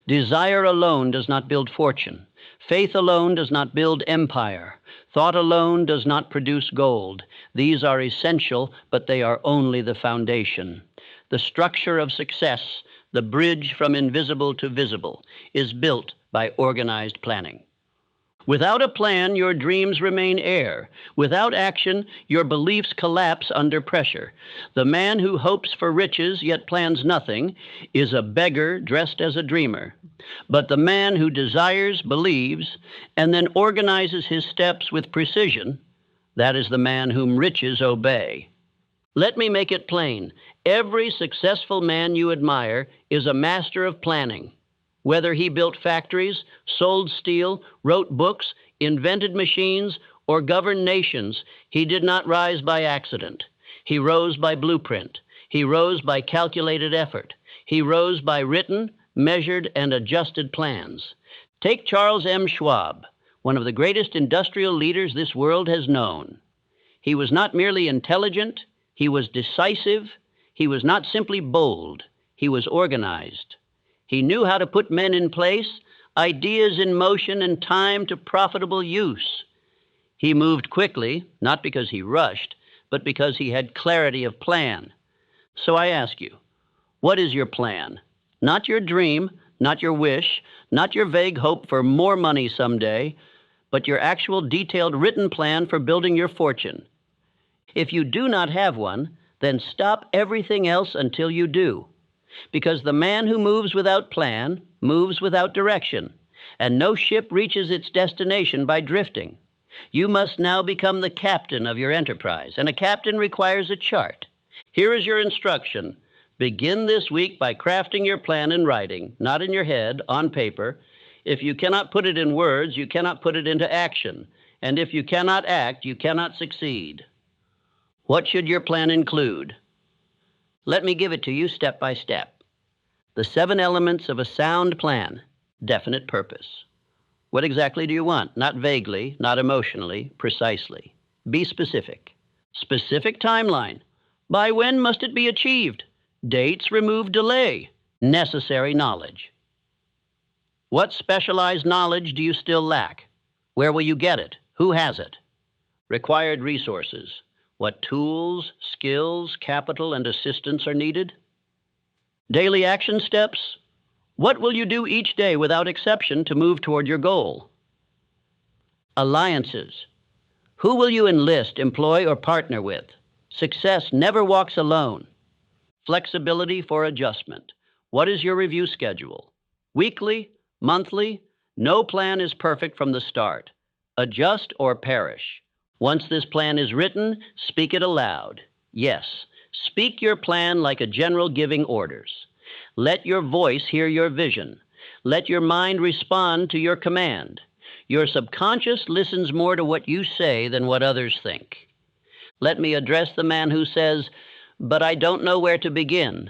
Desire alone does not build fortune. Faith alone does not build empire. Thought alone does not produce gold. These are essential, but they are only the foundation. The structure of success, the bridge from invisible to visible, is built by organized planning. Without a plan, your dreams remain air. Without action, your beliefs collapse under pressure. The man who hopes for riches yet plans nothing is a beggar dressed as a dreamer. But the man who desires, believes, and then organizes his steps with precision, that is the man whom riches obey. Let me make it plain. Every successful man you admire is a master of planning. Whether he built factories, sold steel, wrote books, invented machines, or governed nations, he did not rise by accident. He rose by blueprint. He rose by calculated effort. He rose by written, measured, and adjusted plans. Take Charles M. Schwab, one of the greatest industrial leaders this world has known. He was not merely intelligent, he was decisive. He was not simply bold, he was organized. He knew how to put men in place, ideas in motion, and time to profitable use. He moved quickly, not because he rushed, but because he had clarity of plan. So I ask you, what is your plan? Not your dream, not your wish, not your vague hope for more money someday, but your actual detailed written plan for building your fortune. If you do not have one, then stop everything else until you do. Because the man who moves without plan moves without direction, and no ship reaches its destination by drifting. You must now become the captain of your enterprise, and a captain requires a chart. Here is your instruction. Begin this week by crafting your plan in writing, not in your head, on paper. If you cannot put it in words, you cannot put it into action. And if you cannot act, you cannot succeed. What should your plan include? Let me give it to you step by step. The 7 elements of a sound plan. Definite purpose. What exactly do you want? Not vaguely, not emotionally, precisely. Be specific. Specific timeline. By when must it be achieved? Dates remove delay. Necessary knowledge. What specialized knowledge do you still lack? Where will you get it? Who has it? Required resources. What tools, skills, capital, and assistance are needed? Daily action steps. What will you do each day without exception to move toward your goal? Alliances. Who will you enlist, employ, or partner with? Success never walks alone. Flexibility for adjustment. What is your review schedule? Weekly? Monthly? No plan is perfect from the start. Adjust or perish. Once this plan is written, speak it aloud. Yes, speak your plan like a general giving orders. Let your voice hear your vision. Let your mind respond to your command. Your subconscious listens more to what you say than what others think. Let me address the man who says, "But I don't know where to begin."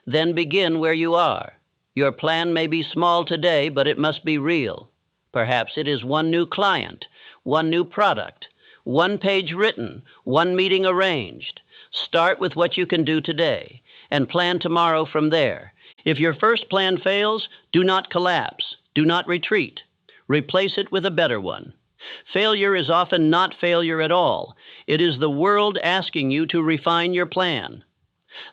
Then begin where you are. Your plan may be small today, but it must be real. Perhaps it is one new client, one new product, one page written, one meeting arranged. Start with what you can do today and plan tomorrow from there. If your first plan fails, do not collapse. Do not retreat. Replace it with a better one. Failure is often not failure at all. It is the world asking you to refine your plan.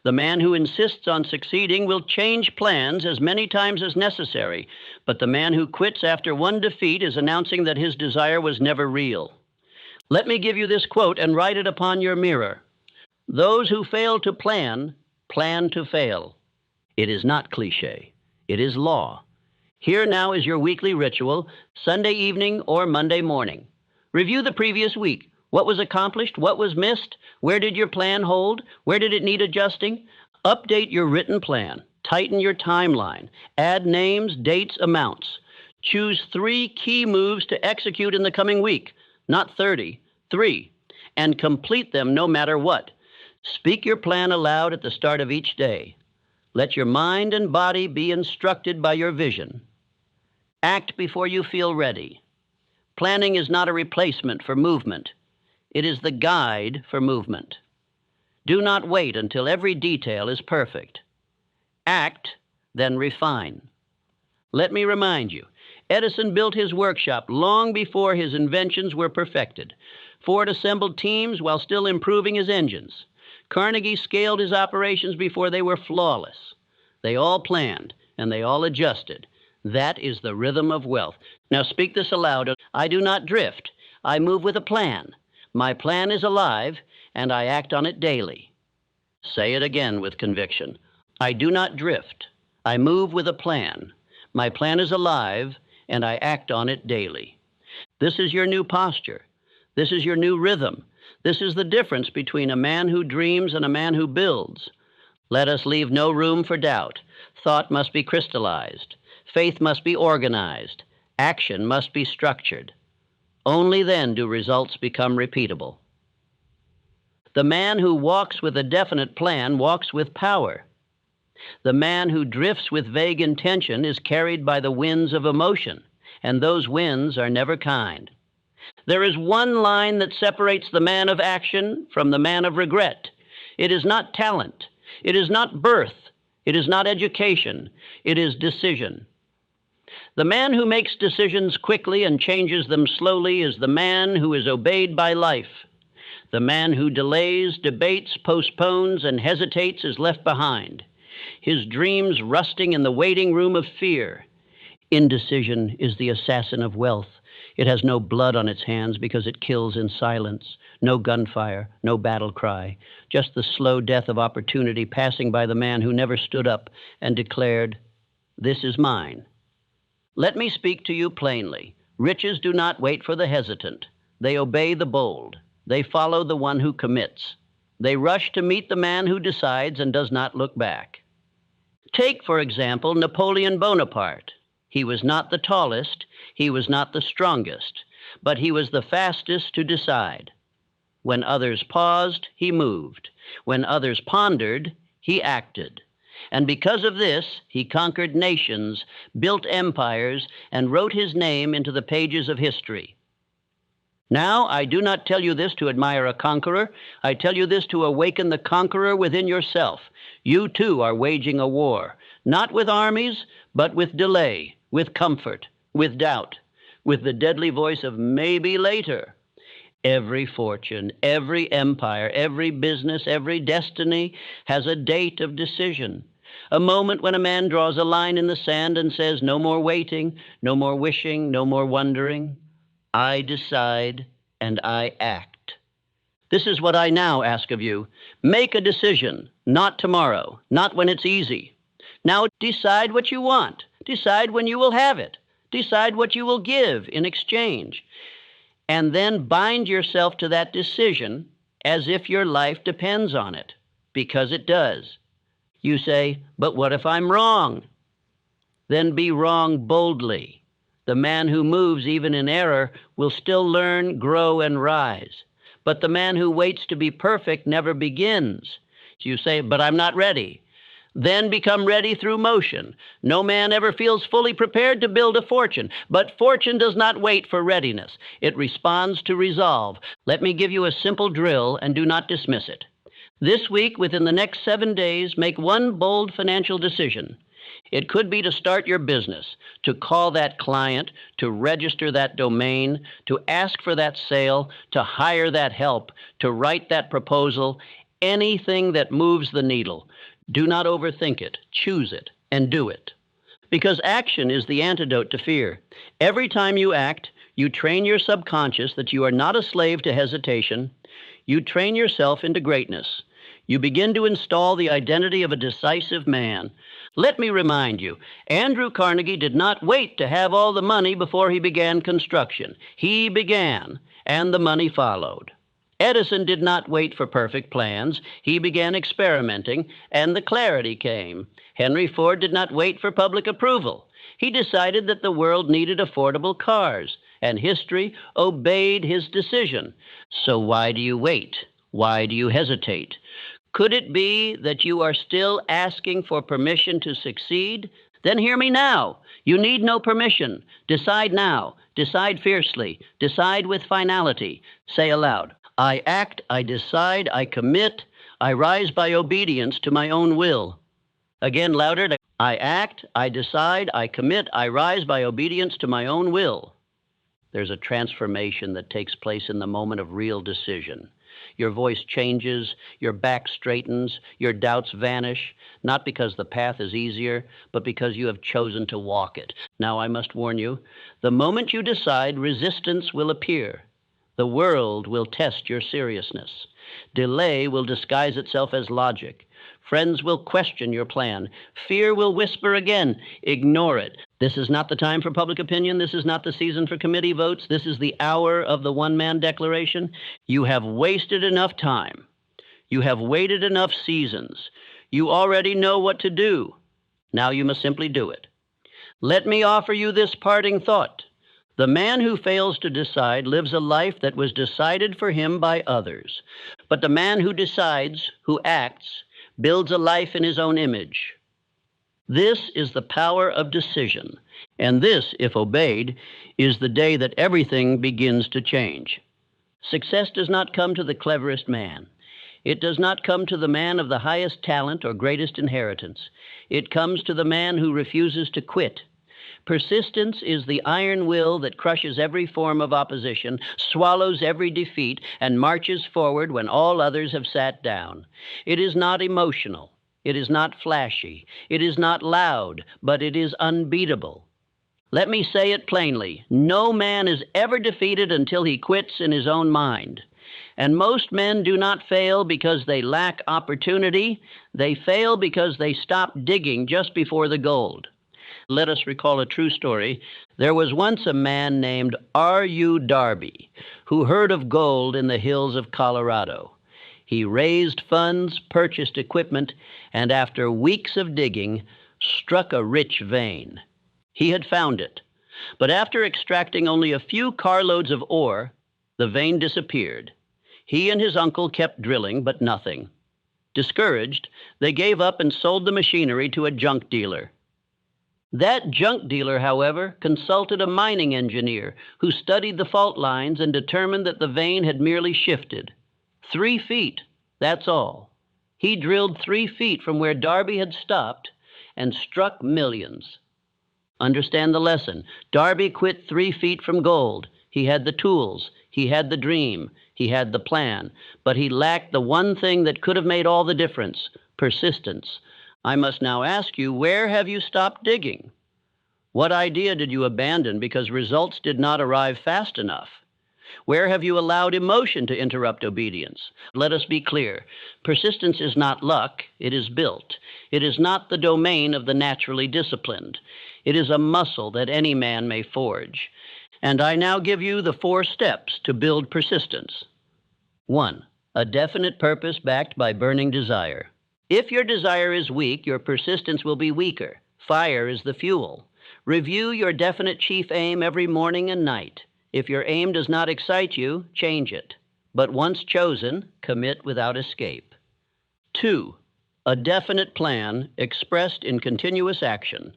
The man who insists on succeeding will change plans as many times as necessary, but the man who quits after one defeat is announcing that his desire was never real. Let me give you this quote and write it upon your mirror. Those who fail to plan, plan to fail. It is not cliché. It is law. Here now is your weekly ritual, Sunday evening or Monday morning. Review the previous week. What was accomplished? What was missed? Where did your plan hold? Where did it need adjusting? Update your written plan. Tighten your timeline. Add names, dates, amounts. Choose 3 key moves to execute in the coming week, not 30, 3, and complete them no matter what. Speak your plan aloud at the start of each day. Let your mind and body be instructed by your vision. Act before you feel ready. Planning is not a replacement for movement. It is the guide for movement. Do not wait until every detail is perfect. Act, then refine. Let me remind you, Edison built his workshop long before his inventions were perfected. Ford assembled teams while still improving his engines. Carnegie scaled his operations before they were flawless. They all planned, and they all adjusted. That is the rhythm of wealth. Now speak this aloud. I do not drift. I move with a plan. My plan is alive, and I act on it daily. Say it again with conviction. I do not drift. I move with a plan. My plan is alive, and I act on it daily. This is your new posture. This is your new rhythm. This is the difference between a man who dreams and a man who builds. Let us leave no room for doubt. Thought must be crystallized. Faith must be organized. Action must be structured. Only then do results become repeatable. The man who walks with a definite plan walks with power. The man who drifts with vague intention is carried by the winds of emotion, and those winds are never kind. There is one line that separates the man of action from the man of regret. It is not talent. It is not birth. It is not education. It is decision. The man who makes decisions quickly and changes them slowly is the man who is obeyed by life. The man who delays, debates, postpones, and hesitates is left behind, his dreams rusting in the waiting room of fear. Indecision is the assassin of wealth. It has no blood on its hands because it kills in silence. No gunfire, no battle cry, just the slow death of opportunity passing by the man who never stood up and declared, "This is mine." Let me speak to you plainly. Riches do not wait for the hesitant. They obey the bold. They follow the one who commits. They rush to meet the man who decides and does not look back. Take, for example, Napoleon Bonaparte. He was not the tallest, he was not the strongest, but he was the fastest to decide. When others paused, he moved. When others pondered, he acted. And because of this, he conquered nations, built empires, and wrote his name into the pages of history. Now, I do not tell you this to admire a conqueror. I tell you this to awaken the conqueror within yourself. You too are waging a war, not with armies, but with delay, with comfort, with doubt, with the deadly voice of maybe later. Every fortune, every empire, every business, every destiny has a date of decision, a moment when a man draws a line in the sand and says, "No more waiting, no more wishing, no more wondering. I decide and I act." This is what I now ask of you. Make a decision, not tomorrow, not when it's easy. Now decide what you want. Decide when you will have it. Decide what you will give in exchange. And then bind yourself to that decision as if your life depends on it, because it does. You say, "But what if I'm wrong?" Then be wrong boldly. The man who moves even in error will still learn, grow, and rise. But the man who waits to be perfect never begins. You say, "But I'm not ready." then become ready through motion. No man ever feels fully prepared to build a fortune, but fortune does not wait for readiness. It responds to resolve. Let me give you a simple drill, and do not dismiss it. This week, within the next 7 days, make one bold financial decision. It could be to start your business, to call that client, to register that domain, to ask for that sale, to hire that help, to write that proposal, anything that moves the needle. Do not overthink it. Choose it and do it. Because action is the antidote to fear. Every time you act, you train your subconscious that you are not a slave to hesitation. You train yourself into greatness. You begin to install the identity of a decisive man. Let me remind you, Andrew Carnegie did not wait to have all the money before he began construction. He began, and the money followed. Edison did not wait for perfect plans. He began experimenting, and the clarity came. Henry Ford did not wait for public approval. He decided that the world needed affordable cars, and history obeyed his decision. So why do you wait? Why do you hesitate? Could it be that you are still asking for permission to succeed? Then hear me now. You need no permission. Decide now. Decide fiercely. Decide with finality. Say aloud, I act, I decide, I commit, I rise by obedience to my own will. Again, louder. I act, I decide, I commit, I rise by obedience to my own will. There's a transformation that takes place in the moment of real decision. Your voice changes, your back straightens, your doubts vanish, not because the path is easier, but because you have chosen to walk it. Now I must warn you, the moment you decide, resistance will appear. The world will test your seriousness. Delay will disguise itself as logic. Friends will question your plan. Fear will whisper again, ignore it. This is not the time for public opinion. This is not the season for committee votes. This is the hour of the one-man declaration. You have wasted enough time. You have waited enough seasons. You already know what to do. Now you must simply do it. Let me offer you this parting thought. The man who fails to decide lives a life that was decided for him by others. But the man who decides, who acts, builds a life in his own image. This is the power of decision, and this, if obeyed, is the day that everything begins to change. Success does not come to the cleverest man. It does not come to the man of the highest talent or greatest inheritance. It comes to the man who refuses to quit. Persistence is the iron will that crushes every form of opposition, swallows every defeat, and marches forward when all others have sat down. It is not emotional. It is not flashy. It is not loud, but it is unbeatable. Let me say it plainly. No man is ever defeated until he quits in his own mind. And most men do not fail because they lack opportunity. They fail because they stop digging just before the gold. Let us recall a true story. There was once a man named R.U. Darby who heard of gold in the hills of Colorado. He raised funds, purchased equipment, and after weeks of digging, struck a rich vein. He had found it, but after extracting only a few carloads of ore, the vein disappeared. He and his uncle kept drilling, but nothing. Discouraged, they gave up and sold the machinery to a junk dealer. That junk dealer, however, consulted a mining engineer who studied the fault lines and determined that the vein had merely shifted. 3 feet, that's all. He drilled 3 feet from where Darby had stopped and struck millions. Understand the lesson. Darby quit 3 feet from gold. He had the tools, he had the dream, he had the plan, but he lacked the one thing that could have made all the difference: persistence. I must now ask you, where have you stopped digging? What idea did you abandon because results did not arrive fast enough? Where have you allowed emotion to interrupt obedience? Let us be clear. Persistence is not luck, it is built. It is not the domain of the naturally disciplined. It is a muscle that any man may forge. And I now give you the 4 steps to build persistence. 1. A definite purpose backed by burning desire. If your desire is weak, your persistence will be weaker. Fire is the fuel. Review your definite chief aim every morning and night. If your aim does not excite you, change it. But once chosen, commit without escape. 2. A definite plan expressed in continuous action.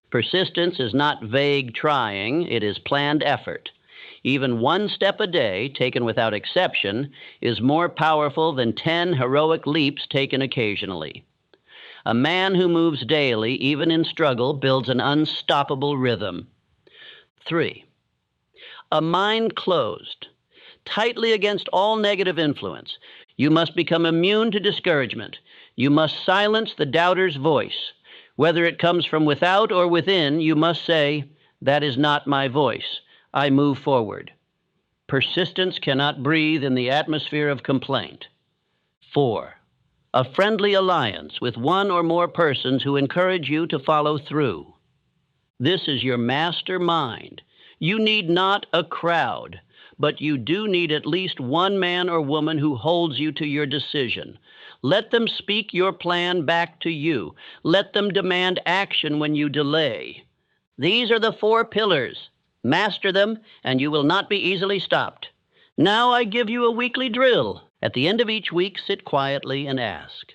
Persistence is not vague trying, it is planned effort. Even one step a day, taken without exception, is more powerful than 10 heroic leaps taken occasionally. A man who moves daily, even in struggle, builds an unstoppable rhythm. 3. A mind closed, tightly against all negative influence. You must become immune to discouragement. You must silence the doubter's voice. Whether it comes from without or within, you must say, "That is not my voice. I move forward." Persistence cannot breathe in the atmosphere of complaint. 4. A friendly alliance with one or more persons who encourage you to follow through. This is your mastermind. You need not a crowd, but you do need at least one man or woman who holds you to your decision. Let them speak your plan back to you. Let them demand action when you delay. These are the 4 pillars. Master them, and you will not be easily stopped. Now I give you a weekly drill. At the end of each week, sit quietly and ask,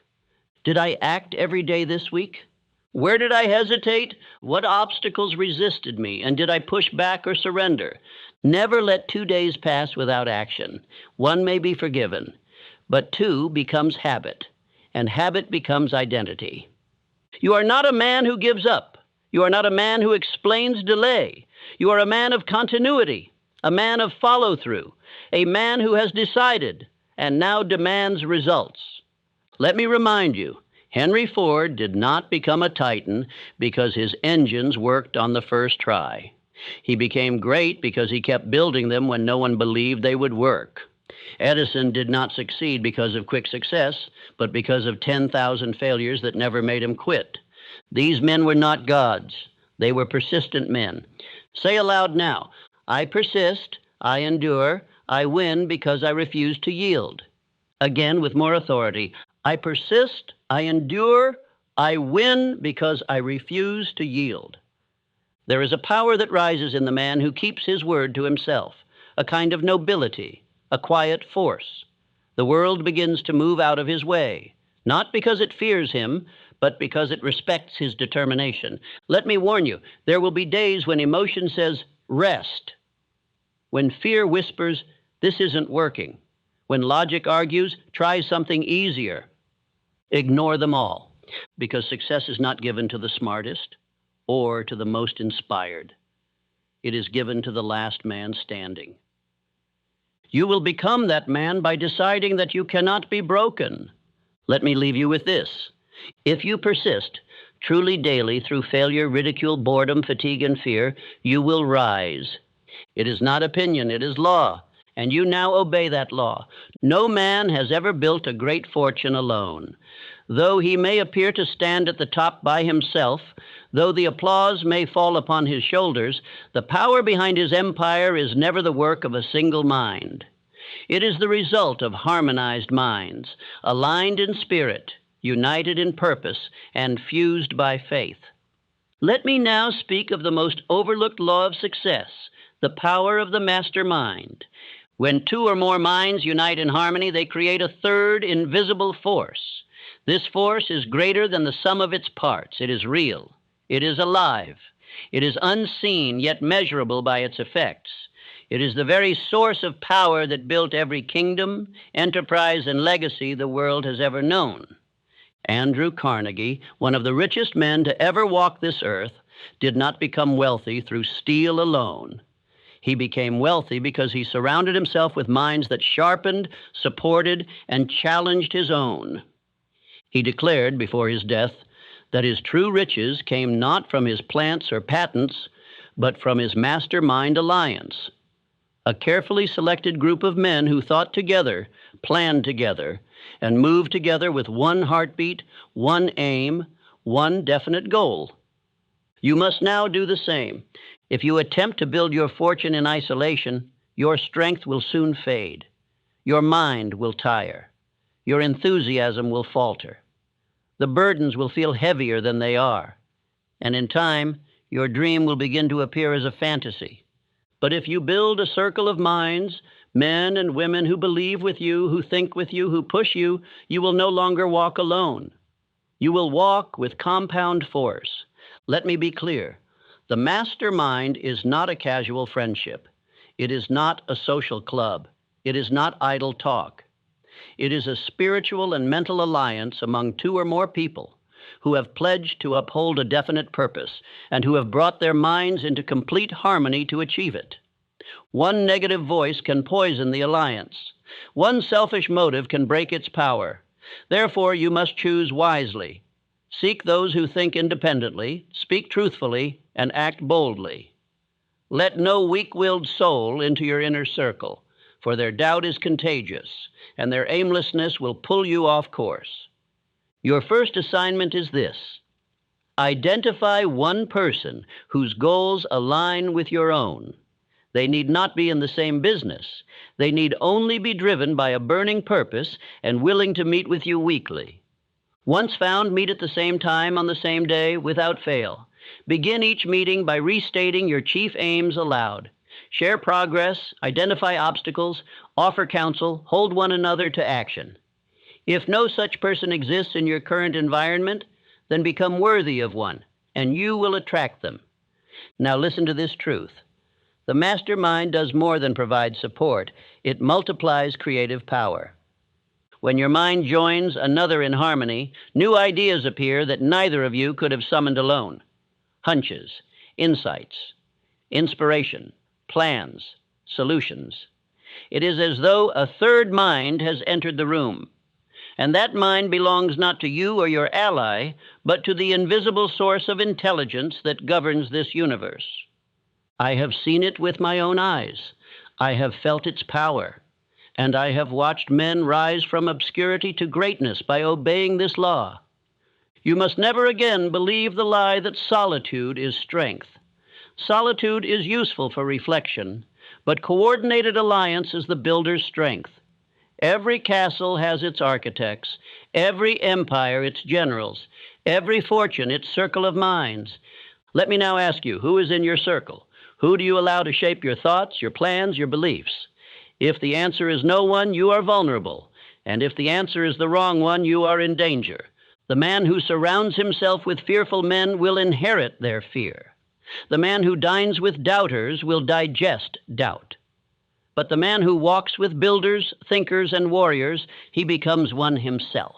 did I act every day this week? Where did I hesitate? What obstacles resisted me? And did I push back or surrender? Never let 2 days pass without action. 1 may be forgiven, but 2 becomes habit, and habit becomes identity. You are not a man who gives up. You are not a man who explains delay. You are a man of continuity, a man of follow-through, a man who has decided and now demands results. Let me remind you, Henry Ford did not become a titan because his engines worked on the first try. He became great because he kept building them when no one believed they would work. Edison did not succeed because of quick success, but because of 10,000 failures that never made him quit. These men were not gods. They were persistent men. Say aloud now, I persist, I endure, I win because I refuse to yield. Again, with more authority, I persist, I endure, I win because I refuse to yield. There is a power that rises in the man who keeps his word to himself, a kind of nobility, a quiet force. The world begins to move out of his way, not because it fears him, but because it respects his determination. Let me warn you, there will be days when emotion says, rest. When fear whispers, this isn't working. When logic argues, try something easier. Ignore them all, because success is not given to the smartest or to the most inspired. It is given to the last man standing. You will become that man by deciding that you cannot be broken. Let me leave you with this. If you persist, truly daily, through failure, ridicule, boredom, fatigue, and fear, you will rise. It is not opinion, it is law, and you now obey that law. No man has ever built a great fortune alone. Though he may appear to stand at the top by himself, though the applause may fall upon his shoulders, the power behind his empire is never the work of a single mind. It is the result of harmonized minds, aligned in spirit, united in purpose, and fused by faith. Let me now speak of the most overlooked law of success, the power of the master mind. When 2 or more minds unite in harmony, they create a third invisible force. This force is greater than the sum of its parts. It is real. It is alive. It is unseen, yet measurable by its effects. It is the very source of power that built every kingdom, enterprise, and legacy the world has ever known. Andrew Carnegie, one of the richest men to ever walk this earth, did not become wealthy through steel alone. He became wealthy because he surrounded himself with minds that sharpened, supported, and challenged his own. He declared before his death that his true riches came not from his plants or patents, but from his mastermind alliance. A carefully selected group of men who thought together, planned together, and moved together with one heartbeat, one aim, one definite goal. You must now do the same. If you attempt to build your fortune in isolation, your strength will soon fade. Your mind will tire. Your enthusiasm will falter. The burdens will feel heavier than they are. And in time, your dream will begin to appear as a fantasy. But if you build a circle of minds, men and women who believe with you, who think with you, who push you, you will no longer walk alone. You will walk with compound force. Let me be clear. The mastermind is not a casual friendship. It is not a social club. It is not idle talk. It is a spiritual and mental alliance among two or more people who have pledged to uphold a definite purpose and who have brought their minds into complete harmony to achieve it. One negative voice can poison the alliance. One selfish motive can break its power. Therefore, you must choose wisely. Seek those who think independently, speak truthfully, and act boldly. Let no weak-willed soul into your inner circle, for their doubt is contagious, and their aimlessness will pull you off course. Your first assignment is this: identify one person whose goals align with your own. They need not be in the same business. They need only be driven by a burning purpose and willing to meet with you weekly. Once found, meet at the same time on the same day without fail. Begin each meeting by restating your chief aims aloud. Share progress, identify obstacles, offer counsel, hold one another to action. If no such person exists in your current environment, then become worthy of one, and you will attract them. Now listen to this truth. The mastermind does more than provide support. It multiplies creative power. When your mind joins another in harmony, new ideas appear that neither of you could have summoned alone. Hunches, insights, inspiration, plans, solutions. It is as though a third mind has entered the room. And that mind belongs not to you or your ally, but to the invisible source of intelligence that governs this universe. I have seen it with my own eyes. I have felt its power. And I have watched men rise from obscurity to greatness by obeying this law. You must never again believe the lie that solitude is strength. Solitude is useful for reflection, but coordinated alliance is the builder's strength. Every castle has its architects, every empire its generals, every fortune its circle of minds. Let me now ask you, who is in your circle? Who do you allow to shape your thoughts, your plans, your beliefs? If the answer is no one, you are vulnerable. And if the answer is the wrong one, you are in danger. The man who surrounds himself with fearful men will inherit their fear. The man who dines with doubters will digest doubt. But the man who walks with builders, thinkers, and warriors, he becomes one himself.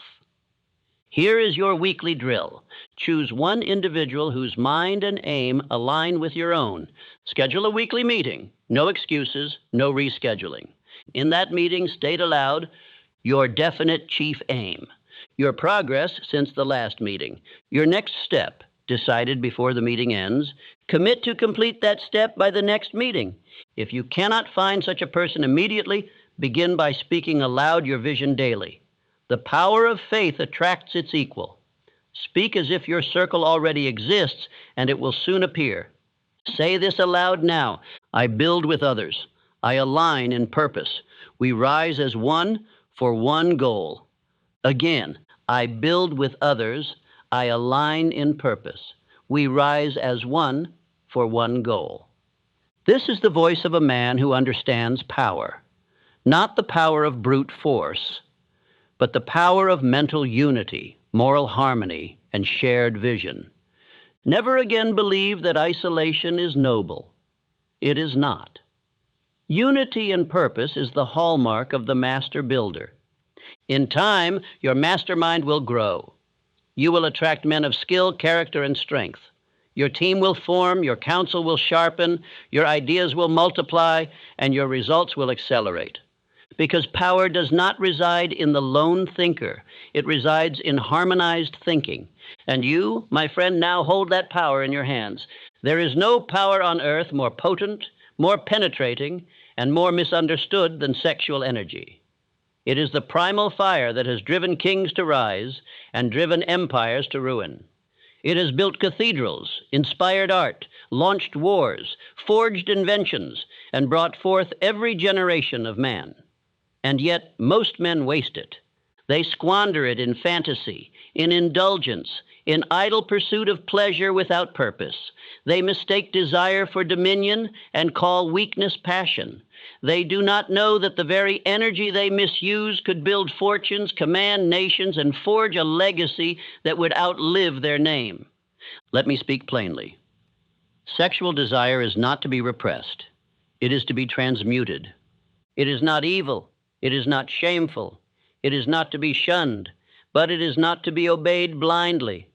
Here is your weekly drill. Choose one individual whose mind and aim align with your own. Schedule a weekly meeting. No excuses, no rescheduling. In that meeting, state aloud your definite chief aim, your progress since the last meeting, your next step, decided before the meeting ends. Commit to complete that step by the next meeting. If you cannot find such a person immediately, begin by speaking aloud your vision daily. The power of faith attracts its equal. Speak as if your circle already exists, and it will soon appear. Say this aloud now. I build with others. I align in purpose. We rise as one for one goal. Again, I build with others. I align in purpose. We rise as one for one goal. This is the voice of a man who understands power, not the power of brute force, but the power of mental unity, moral harmony, and shared vision. Never again believe that isolation is noble. It is not. Unity and purpose is the hallmark of the master builder. In time, your mastermind will grow. You will attract men of skill, character, and strength. Your team will form, your counsel will sharpen, your ideas will multiply, and your results will accelerate. Because power does not reside in the lone thinker. It resides in harmonized thinking. And you, my friend, now hold that power in your hands. There is no power on earth more potent, more penetrating, and more misunderstood than sexual energy. It is the primal fire that has driven kings to rise and driven empires to ruin. It has built cathedrals, inspired art, launched wars, forged inventions, and brought forth every generation of man. And yet most men waste it. They squander it in fantasy, in indulgence, in idle pursuit of pleasure without purpose. They mistake desire for dominion and call weakness passion. They do not know that the very energy they misuse could build fortunes, command nations, and forge a legacy that would outlive their name. Let me speak plainly. Sexual desire is not to be repressed. It is to be transmuted. It is not evil. It is not shameful. It is not to be shunned, but it is not to be obeyed blindly.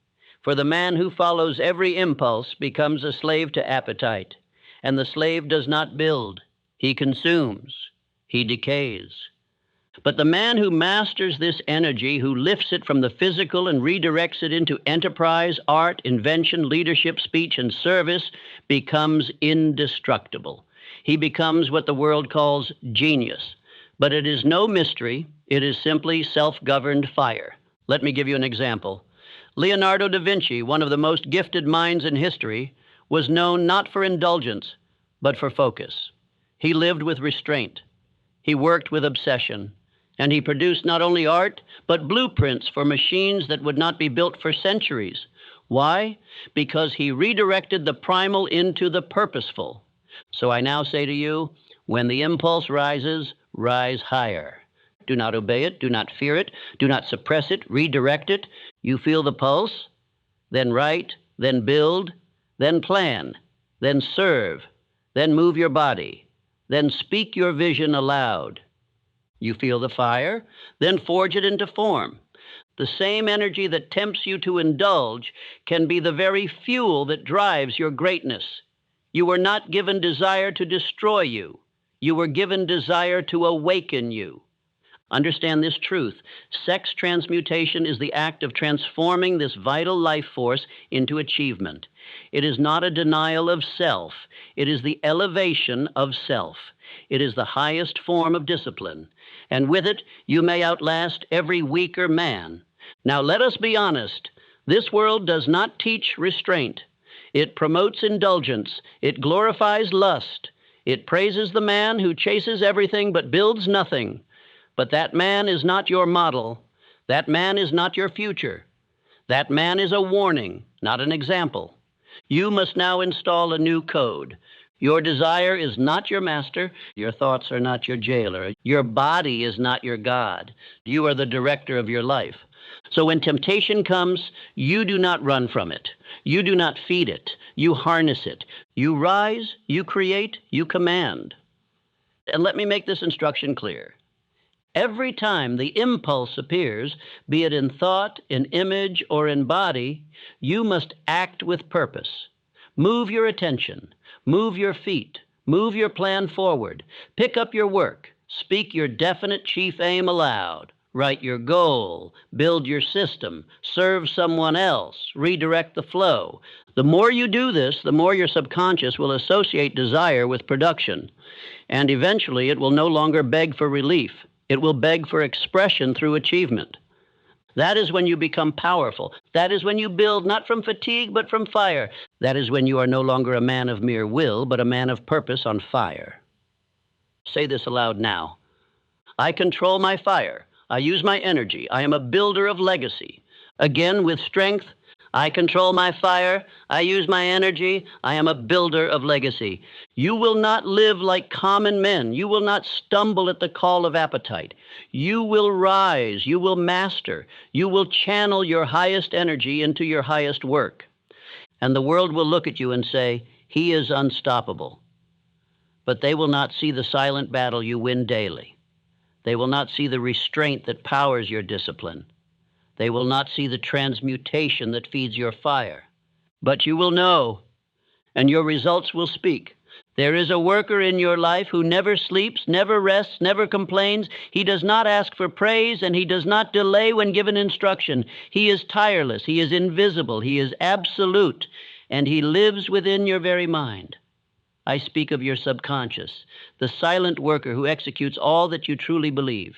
For the man who follows every impulse becomes a slave to appetite, and the slave does not build. He consumes. He decays. But the man who masters this energy, who lifts it from the physical and redirects it into enterprise, art, invention, leadership, speech, and service, becomes indestructible. He becomes what the world calls genius. But it is no mystery. It is simply self-governed fire. Let me give you an example. Leonardo da Vinci, one of the most gifted minds in history, was known not for indulgence, but for focus. He lived with restraint. He worked with obsession. And he produced not only art, but blueprints for machines that would not be built for centuries. Why? Because he redirected the primal into the purposeful. So I now say to you, when the impulse rises, rise higher. Do not obey it. Do not fear it. Do not suppress it. Redirect it. You feel the pulse, then write, then build, then plan, then serve, then move your body, then speak your vision aloud. You feel the fire, then forge it into form. The same energy that tempts you to indulge can be the very fuel that drives your greatness. You were not given desire to destroy you. You were given desire to awaken you. Understand this truth. Sex transmutation is the act of transforming this vital life force into achievement. It is not a denial of self. It is the elevation of self. It is the highest form of discipline. And with it, you may outlast every weaker man. Now, let us be honest. This world does not teach restraint. It promotes indulgence. It glorifies lust. It praises the man who chases everything but builds nothing. But that man is not your model. That man is not your future. That man is a warning, not an example. You must now install a new code. Your desire is not your master. Your thoughts are not your jailer. Your body is not your God. You are the director of your life. So when temptation comes, you do not run from it. You do not feed it. You harness it. You rise, you create, you command. And let me make this instruction clear. Every time the impulse appears, be it in thought, in image, or in body, you must act with purpose. Move your attention. Move your feet. Move your plan forward. Pick up your work. Speak your definite chief aim aloud. Write your goal. Build your system. Serve someone else. Redirect the flow. The more you do this, the more your subconscious will associate desire with production. And eventually it will no longer beg for relief. It will beg for expression through achievement. That is when you become powerful. That is when you build not from fatigue, but from fire. That is when you are no longer a man of mere will, but a man of purpose on fire. Say this aloud now. I control my fire. I use my energy. I am a builder of legacy. Again, with strength, I control my fire. I use my energy. I am a builder of legacy. You will not live like common men. You will not stumble at the call of appetite. You will rise. You will master. You will channel your highest energy into your highest work. And the world will look at you and say, he is unstoppable. But they will not see the silent battle you win daily. They will not see the restraint that powers your discipline. They will not see the transmutation that feeds your fire. But you will know, and your results will speak. There is a worker in your life who never sleeps, never rests, never complains. He does not ask for praise, and he does not delay when given instruction. He is tireless, he is invisible, he is absolute, and he lives within your very mind. I speak of your subconscious, the silent worker who executes all that you truly believe.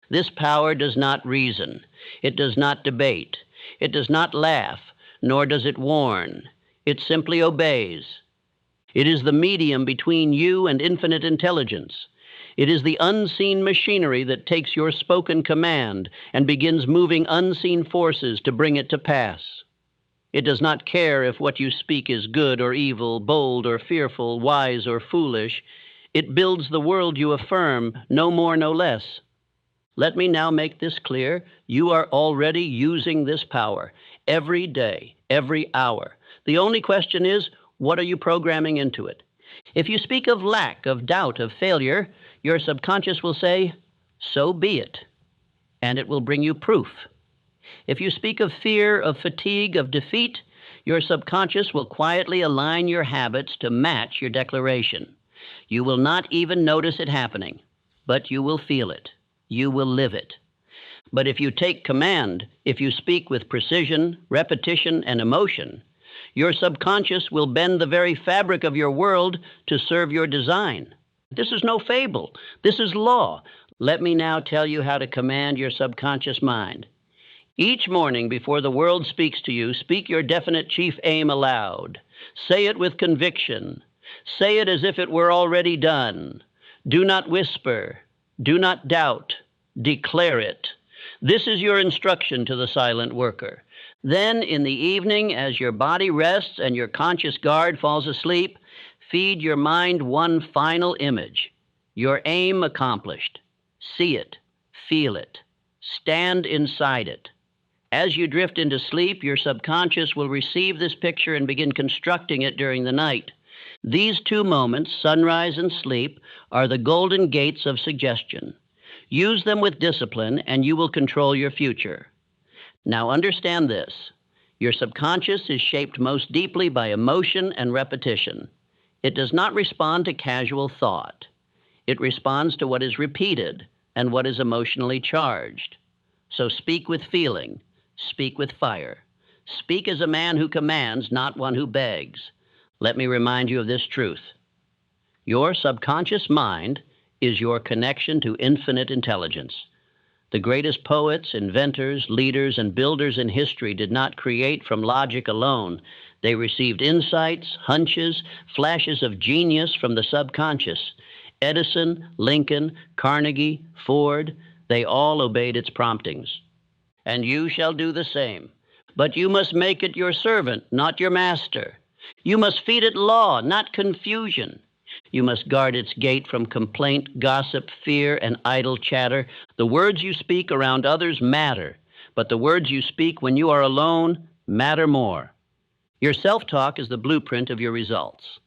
This power does not reason. It does not debate. It does not laugh, nor does it warn. It simply obeys. It is the medium between you and infinite intelligence. It is the unseen machinery that takes your spoken command and begins moving unseen forces to bring it to pass. It does not care if what you speak is good or evil, bold or fearful, wise or foolish. It builds the world you affirm, no more, no less. Let me now make this clear. You are already using this power every day, every hour. The only question is, what are you programming into it? If you speak of lack, of doubt, of failure, your subconscious will say, so be it, and it will bring you proof. If you speak of fear, of fatigue, of defeat, your subconscious will quietly align your habits to match your declaration. You will not even notice it happening, but you will feel it. You will live it. But if you take command, if you speak with precision, repetition, and emotion, your subconscious will bend the very fabric of your world to serve your design. This is no fable. This is law. Let me now tell you how to command your subconscious mind. Each morning before the world speaks to you, speak your definite chief aim aloud. Say it with conviction. Say it as if it were already done. Do not whisper. Do not doubt. Declare it. This is your instruction to the silent worker. Then, in the evening, as your body rests and your conscious guard falls asleep, feed your mind one final image. Your aim accomplished. See it. Feel it. Stand inside it. As you drift into sleep, your subconscious will receive this picture and begin constructing it during the night. These two moments, sunrise and sleep, are the golden gates of suggestion. Use them with discipline, and you will control your future. Now understand this. Your subconscious is shaped most deeply by emotion and repetition. It does not respond to casual thought. It responds to what is repeated and what is emotionally charged. So speak with feeling. Speak with fire. Speak as a man who commands, not one who begs. Let me remind you of this truth. Your subconscious mind is your connection to infinite intelligence. The greatest poets, inventors, leaders, and builders in history did not create from logic alone. They received insights, hunches, flashes of genius from the subconscious. Edison, Lincoln, Carnegie, Ford, they all obeyed its promptings. And you shall do the same. But you must make it your servant, not your master. You must feed it law, not confusion. You must guard its gate from complaint, gossip, fear, and idle chatter. The words you speak around others matter, but the words you speak when you are alone matter more. Your self-talk is the blueprint of your results.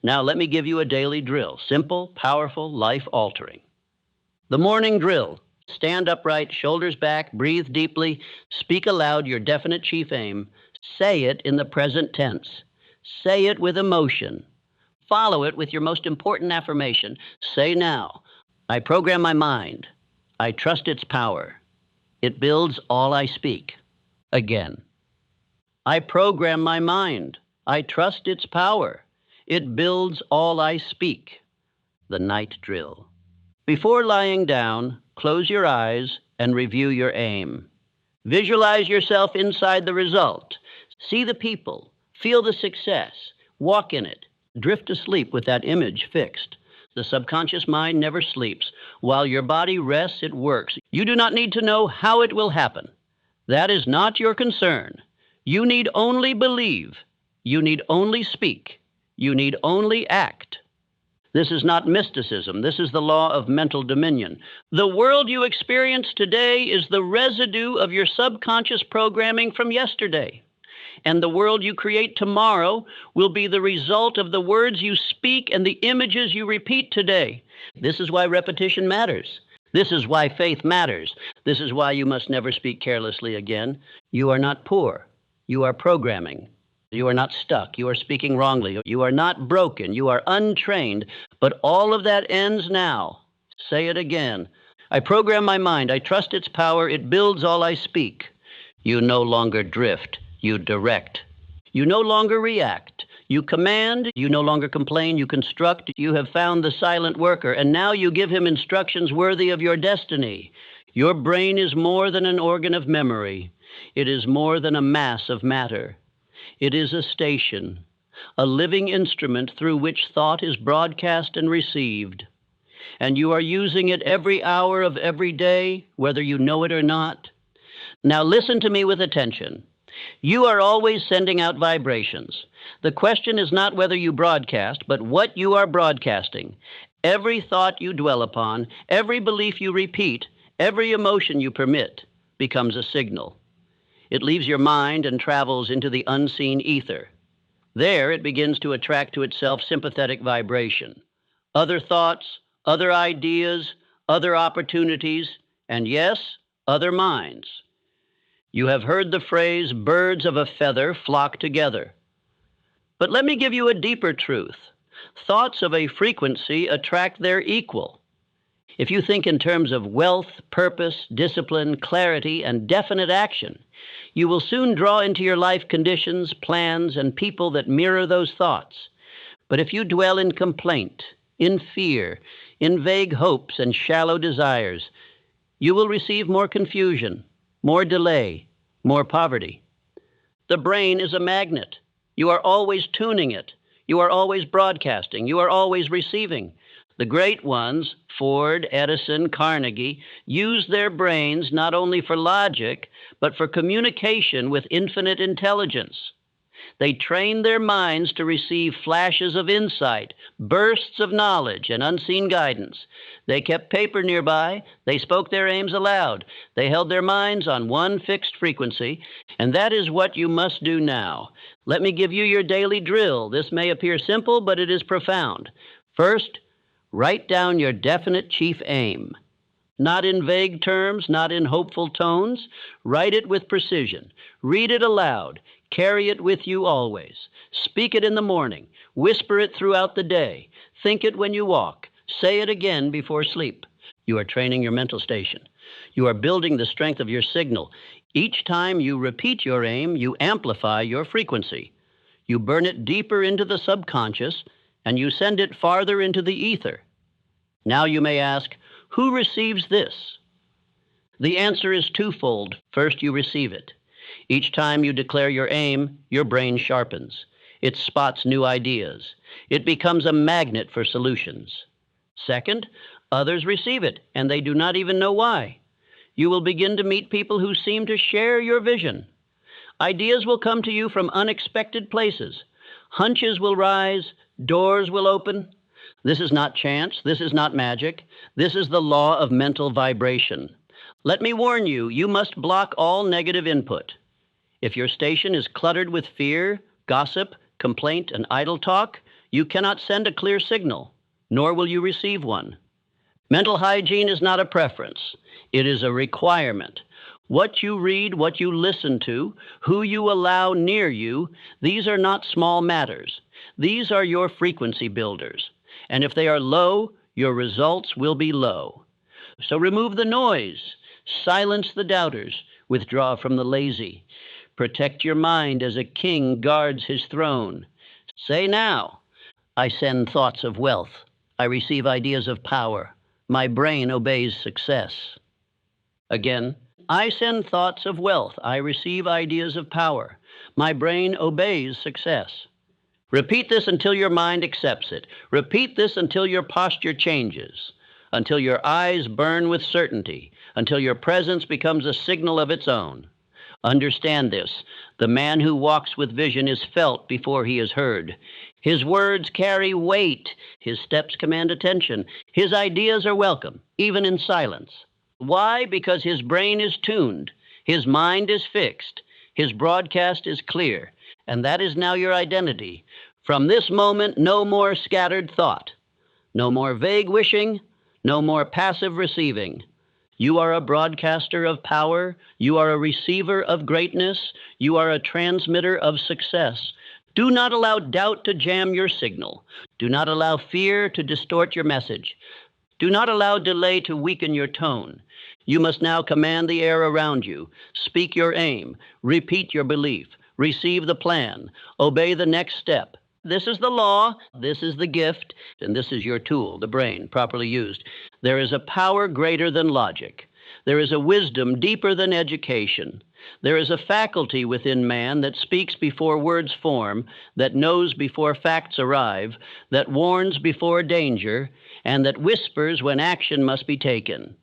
Now let me give you a daily drill, simple, powerful, life-altering. The morning drill. Stand upright, shoulders back, breathe deeply, speak aloud your definite chief aim. Say it in the present tense. Say it with emotion. Follow it with your most important affirmation. Say now, I program my mind. I trust its power. It builds all I speak. Again. I program my mind. I trust its power. It builds all I speak. The night drill. Before lying down, close your eyes and review your aim. Visualize yourself inside the result. See the people. Feel the success. Walk in it. Drift to sleep with that image fixed. The subconscious mind never sleeps. While your body rests, it works. You do not need to know how it will happen. That is not your concern. You need only believe. You need only speak. You need only act. This is not mysticism. This is the law of mental dominion. The world you experience today is the residue of your subconscious programming from yesterday. And the world you create tomorrow will be the result of the words you speak and the images you repeat today. This is why repetition matters. This is why faith matters. This is why you must never speak carelessly again. You are not poor. You are programming. You are not stuck. You are speaking wrongly. You are not broken. You are untrained. But all of that ends now. Say it again. I program my mind. I trust its power. It builds all I speak. You no longer drift. You direct. You no longer react. You command. You no longer complain. You construct. You have found the silent worker, and now you give him instructions worthy of your destiny. Your brain is more than an organ of memory. It is more than a mass of matter. It is a station, a living instrument through which thought is broadcast and received. And you are using it every hour of every day, whether you know it or not. Now listen to me with attention. You are always sending out vibrations. The question is not whether you broadcast, but what you are broadcasting. Every thought you dwell upon, every belief you repeat, every emotion you permit becomes a signal. It leaves your mind and travels into the unseen ether. There it begins to attract to itself sympathetic vibration. Other thoughts, other ideas, other opportunities, and yes, other minds. You have heard the phrase, birds of a feather flock together. But let me give you a deeper truth. Thoughts of a frequency attract their equal. If you think in terms of wealth, purpose, discipline, clarity, and definite action, you will soon draw into your life conditions, plans, and people that mirror those thoughts. But if you dwell in complaint, in fear, in vague hopes and shallow desires, you will receive more confusion, more delay, more poverty. The brain is a magnet. You are always tuning it. You are always broadcasting. You are always receiving. The great ones, Ford, Edison, Carnegie, used their brains not only for logic, but for communication with infinite intelligence. They trained their minds to receive flashes of insight, bursts of knowledge, and unseen guidance. They kept paper nearby. They spoke their aims aloud. They held their minds on one fixed frequency, and that is what you must do now. Let me give you your daily drill. This may appear simple, but it is profound. First, write down your definite chief aim. Not in vague terms, not in hopeful tones. Write it with precision. Read it aloud. Carry it with you always. Speak it in the morning. Whisper it throughout the day. Think it when you walk. Say it again before sleep. You are training your mental station. You are building the strength of your signal. Each time you repeat your aim, you amplify your frequency. You burn it deeper into the subconscious, and you send it farther into the ether. Now you may ask, who receives this? The answer is twofold. First, you receive it. Each time you declare your aim, your brain sharpens. It spots new ideas. It becomes a magnet for solutions. Second, others receive it, and they do not even know why. You will begin to meet people who seem to share your vision. Ideas will come to you from unexpected places. Hunches will rise, doors will open. This is not chance. This is not magic. This is the law of mental vibration. Let me warn you, you must block all negative input. If your station is cluttered with fear, gossip, complaint, and idle talk, you cannot send a clear signal, nor will you receive one. Mental hygiene is not a preference. It is a requirement. What you read, what you listen to, who you allow near you, these are not small matters. These are your frequency builders. And if they are low, your results will be low. So remove the noise. Silence the doubters. Withdraw from the lazy. Protect your mind as a king guards his throne. Say now, I send thoughts of wealth. I receive ideas of power. My brain obeys success. Again, I send thoughts of wealth. I receive ideas of power. My brain obeys success. Repeat this until your mind accepts it. Repeat this until your posture changes, until your eyes burn with certainty, until your presence becomes a signal of its own. Understand this. The man who walks with vision is felt before he is heard. His words carry weight. His steps command attention. His ideas are welcome, even in silence. Why? Because his brain is tuned. His mind is fixed. His broadcast is clear. And that is now your identity. From this moment, no more scattered thought. No more vague wishing. No more passive receiving. You are a broadcaster of power. You are a receiver of greatness. You are a transmitter of success. Do not allow doubt to jam your signal. Do not allow fear to distort your message. Do not allow delay to weaken your tone. You must now command the air around you. Speak your aim. Repeat your belief. Receive the plan. Obey the next step. This is the law, this is the gift, and this is your tool, the brain, properly used. There is a power greater than logic. There is a wisdom deeper than education. There is a faculty within man that speaks before words form, that knows before facts arrive, that warns before danger, and that whispers when action must be taken.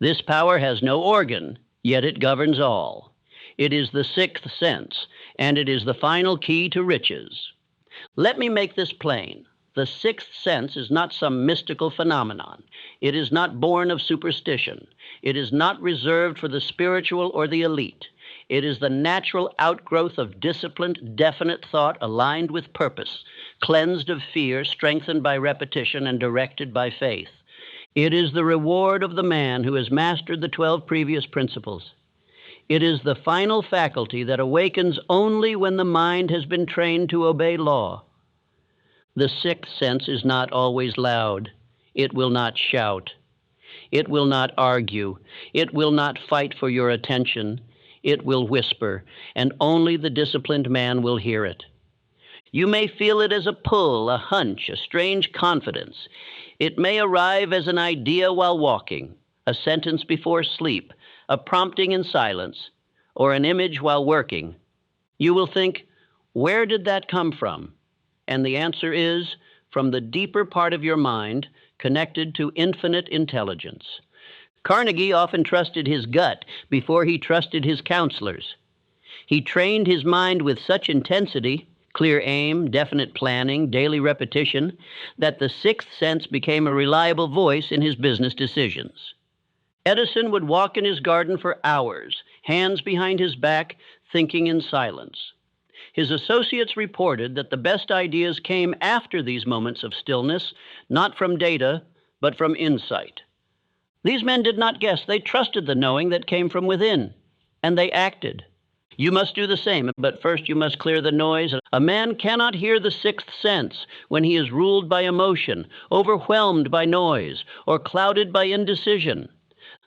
This power has no organ, yet it governs all. It is the sixth sense, and it is the final key to riches. Let me make this plain. The sixth sense is not some mystical phenomenon. It is not born of superstition. It is not reserved for the spiritual or the elite. It is the natural outgrowth of disciplined, definite thought aligned with purpose, cleansed of fear, strengthened by repetition, and directed by faith. It is the reward of the man who has mastered the 12 previous principles. It is the final faculty that awakens only when the mind has been trained to obey law. The sixth sense is not always loud. It will not shout. It will not argue. It will not fight for your attention. It will whisper, and only the disciplined man will hear it. You may feel it as a pull, a hunch, a strange confidence. It may arrive as an idea while walking, a sentence before sleep, a prompting in silence, or an image while working. You will think, where did that come from? And the answer is, from the deeper part of your mind, connected to infinite intelligence. Carnegie often trusted his gut before he trusted his counselors. He trained his mind with such intensity, clear aim, definite planning, daily repetition, that the sixth sense became a reliable voice in his business decisions. Edison would walk in his garden for hours, hands behind his back, thinking in silence. His associates reported that the best ideas came after these moments of stillness, not from data, but from insight. These men did not guess. They trusted the knowing that came from within, and they acted. You must do the same, but first you must clear the noise. A man cannot hear the sixth sense when he is ruled by emotion, overwhelmed by noise, or clouded by indecision.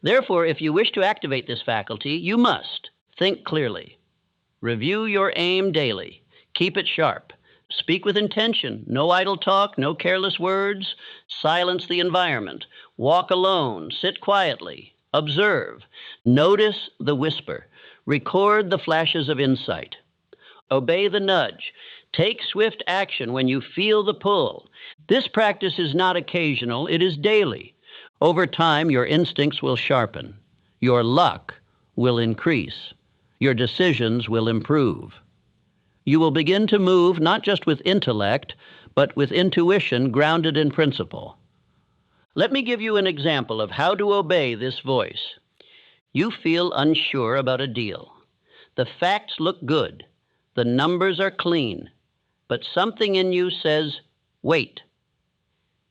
Therefore, if you wish to activate this faculty, you must think clearly. Review your aim daily. Keep it sharp. Speak with intention. No idle talk, no careless words. Silence the environment. Walk alone. Sit quietly. Observe. Notice the whisper. Record the flashes of insight. Obey the nudge. Take swift action when you feel the pull. This practice is not occasional, it is daily. Over time, your instincts will sharpen. Your luck will increase. Your decisions will improve. You will begin to move not just with intellect, but with intuition grounded in principle. Let me give you an example of how to obey this voice. You feel unsure about a deal. The facts look good. The numbers are clean. But something in you says, wait.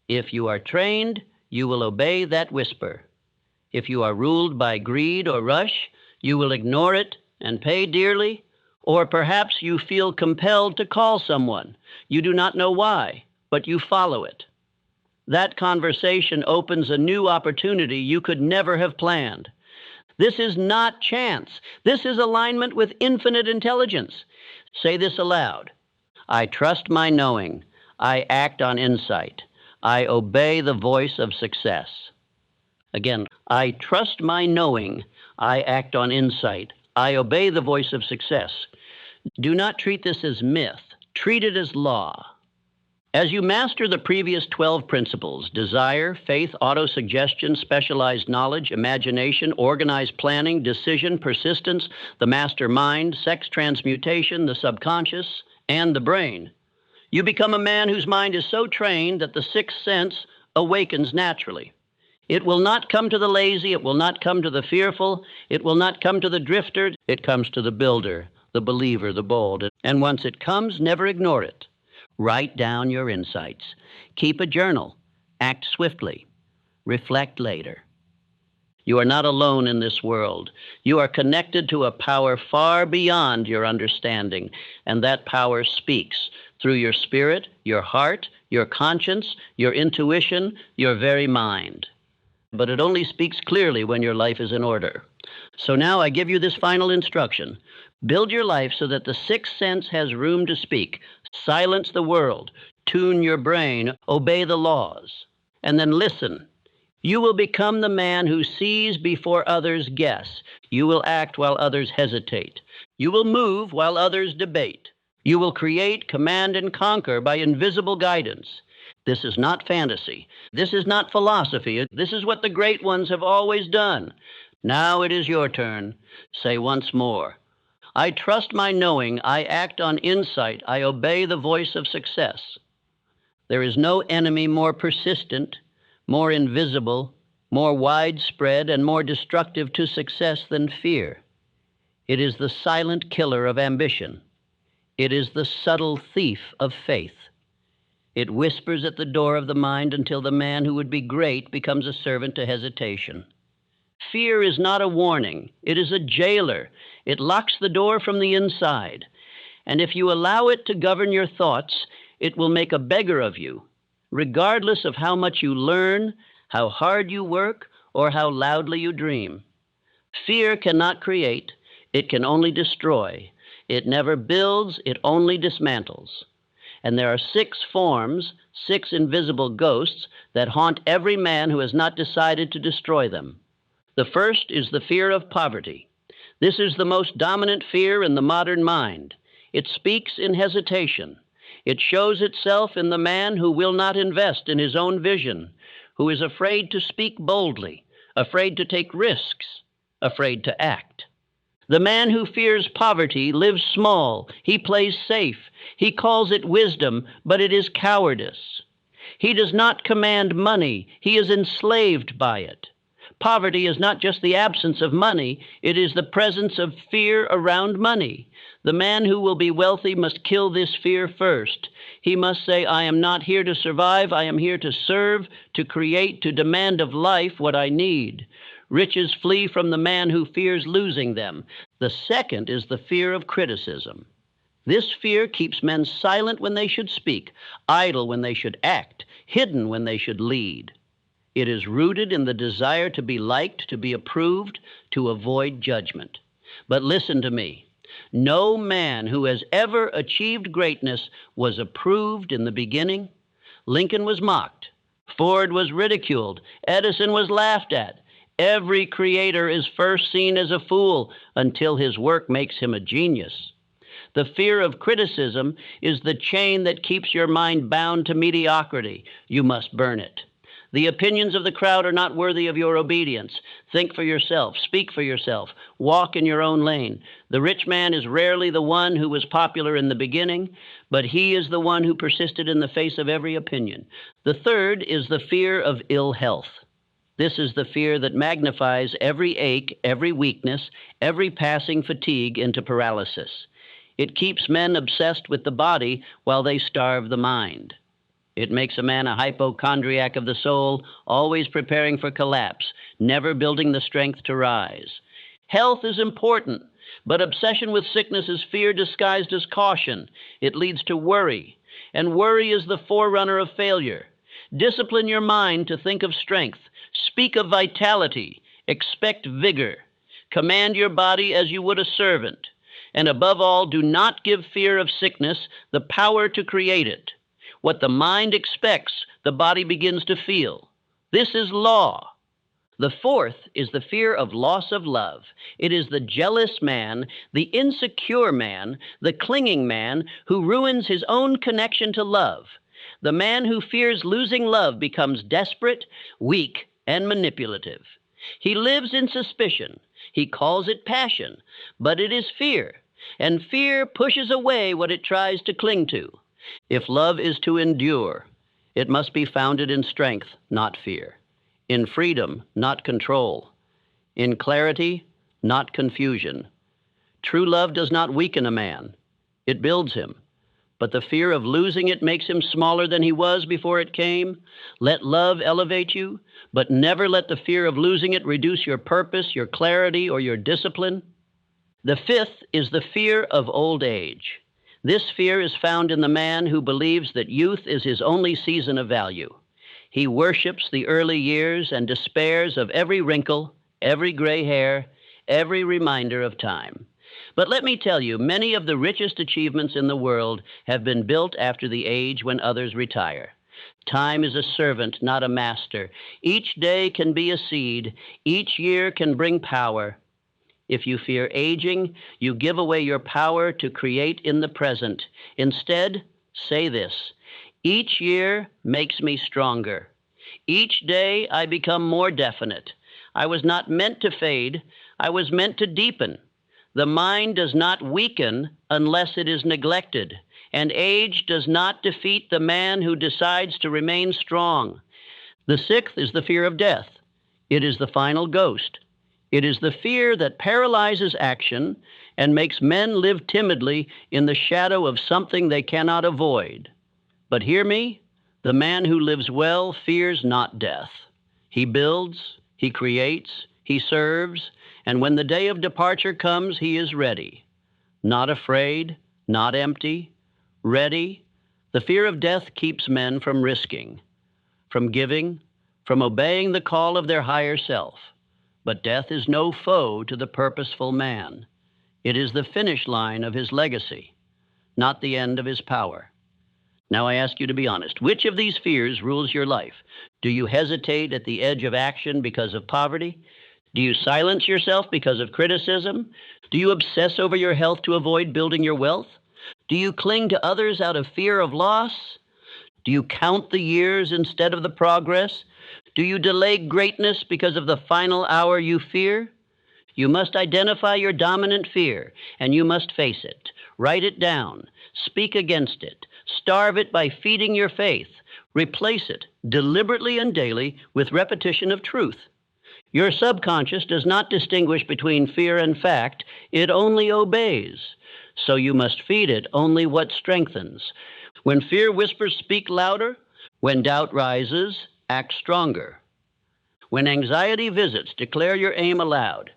If you are trained, you will obey that whisper. If you are ruled by greed or rush, you will ignore it and pay dearly. Or perhaps you feel compelled to call someone. You do not know why, but you follow it. That conversation opens a new opportunity you could never have planned. This is not chance. This is alignment with infinite intelligence. Say this aloud. I trust my knowing. I act on insight. I obey the voice of success. Again, I trust my knowing. I act on insight. I obey the voice of success. Do not treat this as myth. Treat it as law. As you master the previous 12 principles, desire, faith, autosuggestion, specialized knowledge, imagination, organized planning, decision, persistence, the master mind, sex transmutation, the subconscious, and the brain, you become a man whose mind is so trained that the sixth sense awakens naturally. It will not come to the lazy, it will not come to the fearful, it will not come to the drifter, it comes to the builder, the believer, the bold. And once it comes, never ignore it. Write down your insights. Keep a journal. Act swiftly. Reflect later. You are not alone in this world. You are connected to a power far beyond your understanding, and that power speaks through your spirit, your heart, your conscience, your intuition, your very mind. But it only speaks clearly when your life is in order. So now I give you this final instruction. Build your life so that the sixth sense has room to speak. Silence the world. Tune your brain. Obey the laws. And then listen. You will become the man who sees before others guess. You will act while others hesitate. You will move while others debate. You will create, command, and conquer by invisible guidance. This is not fantasy. This is not philosophy. This is what the great ones have always done. Now it is your turn. Say once more. I trust my knowing. I act on insight. I obey the voice of success. There is no enemy more persistent, more invisible, more widespread, and more destructive to success than fear. It is the silent killer of ambition. It is the subtle thief of faith. It whispers at the door of the mind until the man who would be great becomes a servant to hesitation. Fear is not a warning. It is a jailer. It locks the door from the inside. And if you allow it to govern your thoughts, it will make a beggar of you, regardless of how much you learn, how hard you work, or how loudly you dream. Fear cannot create. It can only destroy. It never builds. It only dismantles. And there are 6 forms, 6 invisible ghosts, that haunt every man who has not decided to destroy them. The first is the fear of poverty. This is the most dominant fear in the modern mind. It speaks in hesitation. It shows itself in the man who will not invest in his own vision, who is afraid to speak boldly, afraid to take risks, afraid to act. The man who fears poverty lives small. He plays safe. He calls it wisdom, but it is cowardice. He does not command money. He is enslaved by it. Poverty is not just the absence of money. It is the presence of fear around money. The man who will be wealthy must kill this fear first. He must say, I am not here to survive. I am here to serve, to create, to demand of life what I need. Riches flee from the man who fears losing them. The second is the fear of criticism. This fear keeps men silent when they should speak, idle when they should act, hidden when they should lead. It is rooted in the desire to be liked, to be approved, to avoid judgment. But listen to me. No man who has ever achieved greatness was approved in the beginning. Lincoln was mocked. Ford was ridiculed. Edison was laughed at. Every creator is first seen as a fool until his work makes him a genius. The fear of criticism is the chain that keeps your mind bound to mediocrity. You must burn it. The opinions of the crowd are not worthy of your obedience. Think for yourself. Speak for yourself. Walk in your own lane. The rich man is rarely the one who was popular in the beginning, but he is the one who persisted in the face of every opinion. The third is the fear of ill health. This is the fear that magnifies every ache, every weakness, every passing fatigue into paralysis. It keeps men obsessed with the body while they starve the mind. It makes a man a hypochondriac of the soul, always preparing for collapse, never building the strength to rise. Health is important, but obsession with sickness is fear disguised as caution. It leads to worry, and worry is the forerunner of failure. Discipline your mind to think of strength. Speak of vitality. Expect vigor. Command your body as you would a servant. And above all, do not give fear of sickness the power to create it. What the mind expects, the body begins to feel. This is law. The fourth is the fear of loss of love. It is the jealous man, the insecure man, the clinging man who ruins his own connection to love. The man who fears losing love becomes desperate, weak, and manipulative. He lives in suspicion. He calls it passion, but it is fear, and fear pushes away what it tries to cling to. If love is to endure, it must be founded in strength, not fear, in freedom, not control, in clarity, not confusion. True love does not weaken a man. It builds him. But the fear of losing it makes him smaller than he was before it came. Let love elevate you, but never let the fear of losing it reduce your purpose, your clarity, or your discipline. The fifth is the fear of old age. This fear is found in the man who believes that youth is his only season of value. He worships the early years and despairs of every wrinkle, every gray hair, every reminder of time. But let me tell you, many of the richest achievements in the world have been built after the age when others retire. Time is a servant, not a master. Each day can be a seed. Each year can bring power. If you fear aging, you give away your power to create in the present. Instead, say this: each year makes me stronger. Each day I become more definite. I was not meant to fade. I was meant to deepen. The mind does not weaken unless it is neglected, and age does not defeat the man who decides to remain strong. The sixth is the fear of death. It is the final ghost. It is the fear that paralyzes action and makes men live timidly in the shadow of something they cannot avoid. But hear me, the man who lives well fears not death. He builds, he creates, he serves, and when the day of departure comes, he is ready. Not afraid, not empty, ready. The fear of death keeps men from risking, from giving, from obeying the call of their higher self. But death is no foe to the purposeful man. It is the finish line of his legacy, not the end of his power. Now I ask you to be honest. Which of these fears rules your life? Do you hesitate at the edge of action because of poverty? Do you silence yourself because of criticism? Do you obsess over your health to avoid building your wealth? Do you cling to others out of fear of loss? Do you count the years instead of the progress? Do you delay greatness because of the final hour you fear? You must identify your dominant fear, and you must face it. Write it down. Speak against it. Starve it by feeding your faith. Replace it deliberately and daily with repetition of truth. Your subconscious does not distinguish between fear and fact. It only obeys. So you must feed it only what strengthens. When fear whispers, speak louder. When doubt rises, act stronger. When anxiety visits, declare your aim aloud.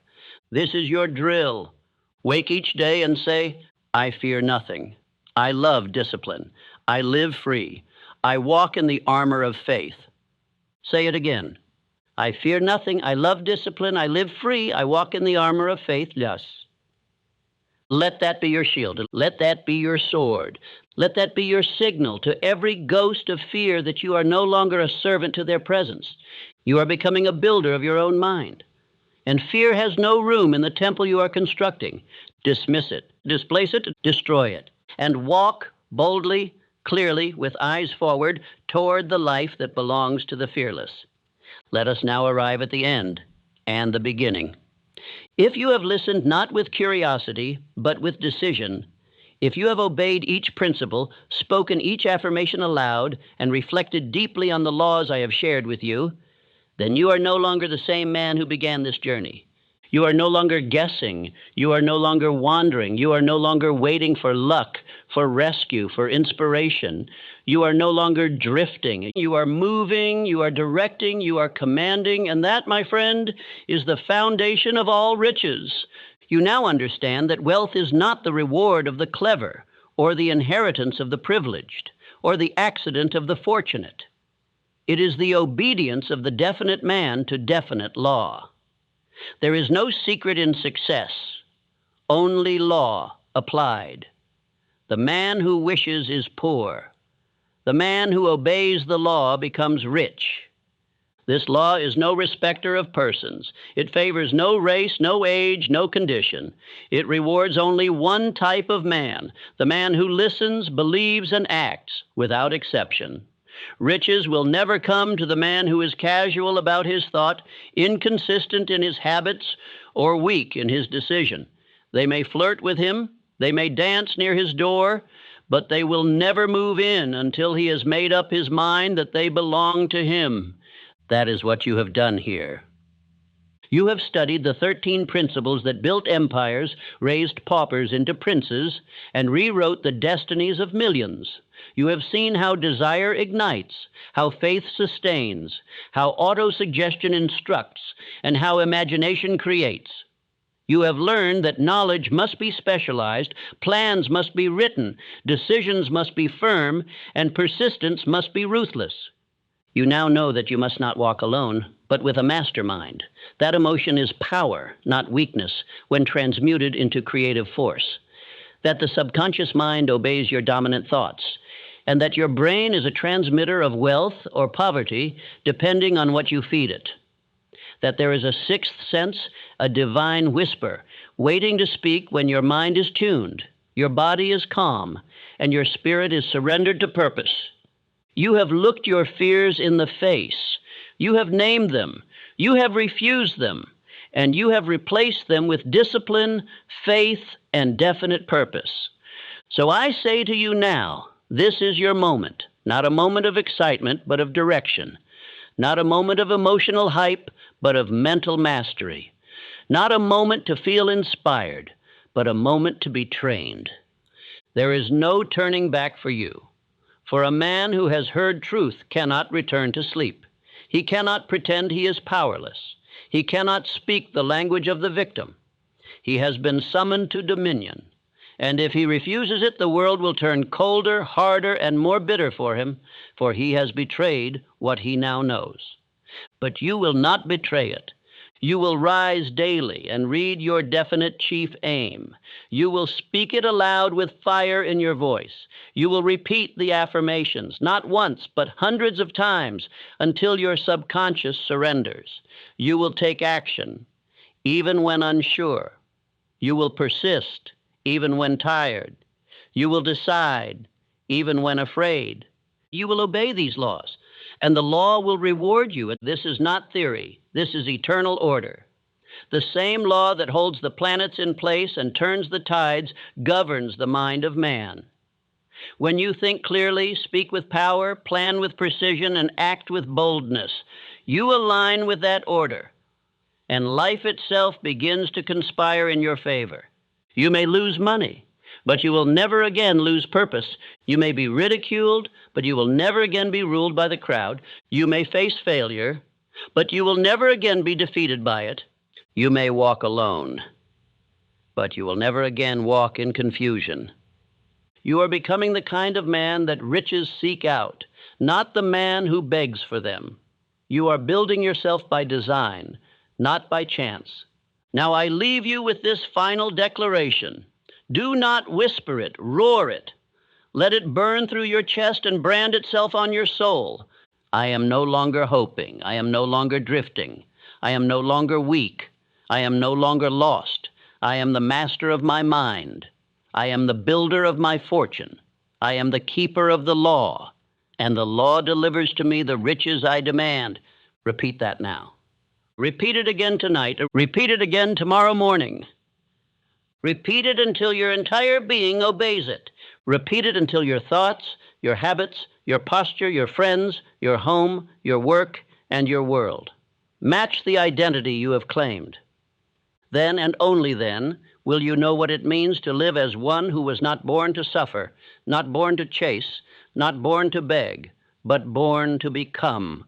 This is your drill. Wake each day and say, I fear nothing. I love discipline. I live free. I walk in the armor of faith. Say it again. I fear nothing. I love discipline. I live free. I walk in the armor of faith. Yes. Let that be your shield. Let that be your sword. Let that be your signal to every ghost of fear that you are no longer a servant to their presence. You are becoming a builder of your own mind. And fear has no room in the temple you are constructing. Dismiss it, displace it, destroy it, and walk boldly, clearly, with eyes forward toward the life that belongs to the fearless. Let us now arrive at the end and the beginning. If you have listened not with curiosity, but with decision, if you have obeyed each principle, spoken each affirmation aloud, and reflected deeply on the laws I have shared with you, then you are no longer the same man who began this journey. You are no longer guessing. You are no longer wandering. You are no longer waiting for luck, for rescue, for inspiration. You are no longer drifting. You are moving, you are directing, you are commanding, and that, my friend, is the foundation of all riches. You now understand that wealth is not the reward of the clever, or the inheritance of the privileged, or the accident of the fortunate. It is the obedience of the definite man to definite law. There is no secret in success, only law applied. The man who wishes is poor. The man who obeys the law becomes rich. This law is no respecter of persons. It favors no race, no age, no condition. It rewards only one type of man, the man who listens, believes, and acts without exception. Riches will never come to the man who is casual about his thought, inconsistent in his habits, or weak in his decision. They may flirt with him, they may dance near his door, but they will never move in until he has made up his mind that they belong to him. That is what you have done here. You have studied the 13 principles that built empires, raised paupers into princes, and rewrote the destinies of millions. You have seen how desire ignites, how faith sustains, how autosuggestion instructs, and how imagination creates. You have learned that knowledge must be specialized, plans must be written, decisions must be firm, and persistence must be ruthless. You now know that you must not walk alone, but with a mastermind. That emotion is power, not weakness, when transmuted into creative force. That the subconscious mind obeys your dominant thoughts, and that your brain is a transmitter of wealth or poverty, depending on what you feed it. That there is a sixth sense, a divine whisper, waiting to speak when your mind is tuned, your body is calm, and your spirit is surrendered to purpose. You have looked your fears in the face. You have named them. You have refused them. And you have replaced them with discipline, faith, and definite purpose. So I say to you now, this is your moment, not a moment of excitement, but of direction, not a moment of emotional hype, but of mental mastery, not a moment to feel inspired, but a moment to be trained. There is no turning back for you. For a man who has heard truth cannot return to sleep. He cannot pretend he is powerless. He cannot speak the language of the victim. He has been summoned to dominion. And if he refuses it, the world will turn colder, harder, and more bitter for him, for he has betrayed what he now knows. But you will not betray it. You will rise daily and read your definite chief aim. You will speak it aloud with fire in your voice. You will repeat the affirmations, not once, but hundreds of times, until your subconscious surrenders. You will take action, even when unsure. You will persist, even when tired. You will decide, even when afraid. You will obey these laws, and the law will reward you. This is not theory. This is eternal order. The same law that holds the planets in place and turns the tides governs the mind of man. When you think clearly, speak with power, plan with precision, and act with boldness, you align with that order, and life itself begins to conspire in your favor. You may lose money, but you will never again lose purpose. You may be ridiculed, but you will never again be ruled by the crowd. You may face failure, but you will never again be defeated by it. You may walk alone, but you will never again walk in confusion. You are becoming the kind of man that riches seek out, not the man who begs for them. You are building yourself by design, not by chance. Now I leave you with this final declaration. Do not whisper it, roar it. Let it burn through your chest and brand itself on your soul. I am no longer hoping. I am no longer drifting. I am no longer weak. I am no longer lost. I am the master of my mind. I am the builder of my fortune. I am the keeper of the law, and the law delivers to me the riches I demand. Repeat that now. Repeat it again tonight. Repeat it again tomorrow morning. Repeat it until your entire being obeys it. Repeat it until your thoughts, your habits, your posture, your friends, your home, your work, and your world match the identity you have claimed. Then and only then will you know what it means to live as one who was not born to suffer, not born to chase, not born to beg, but born to become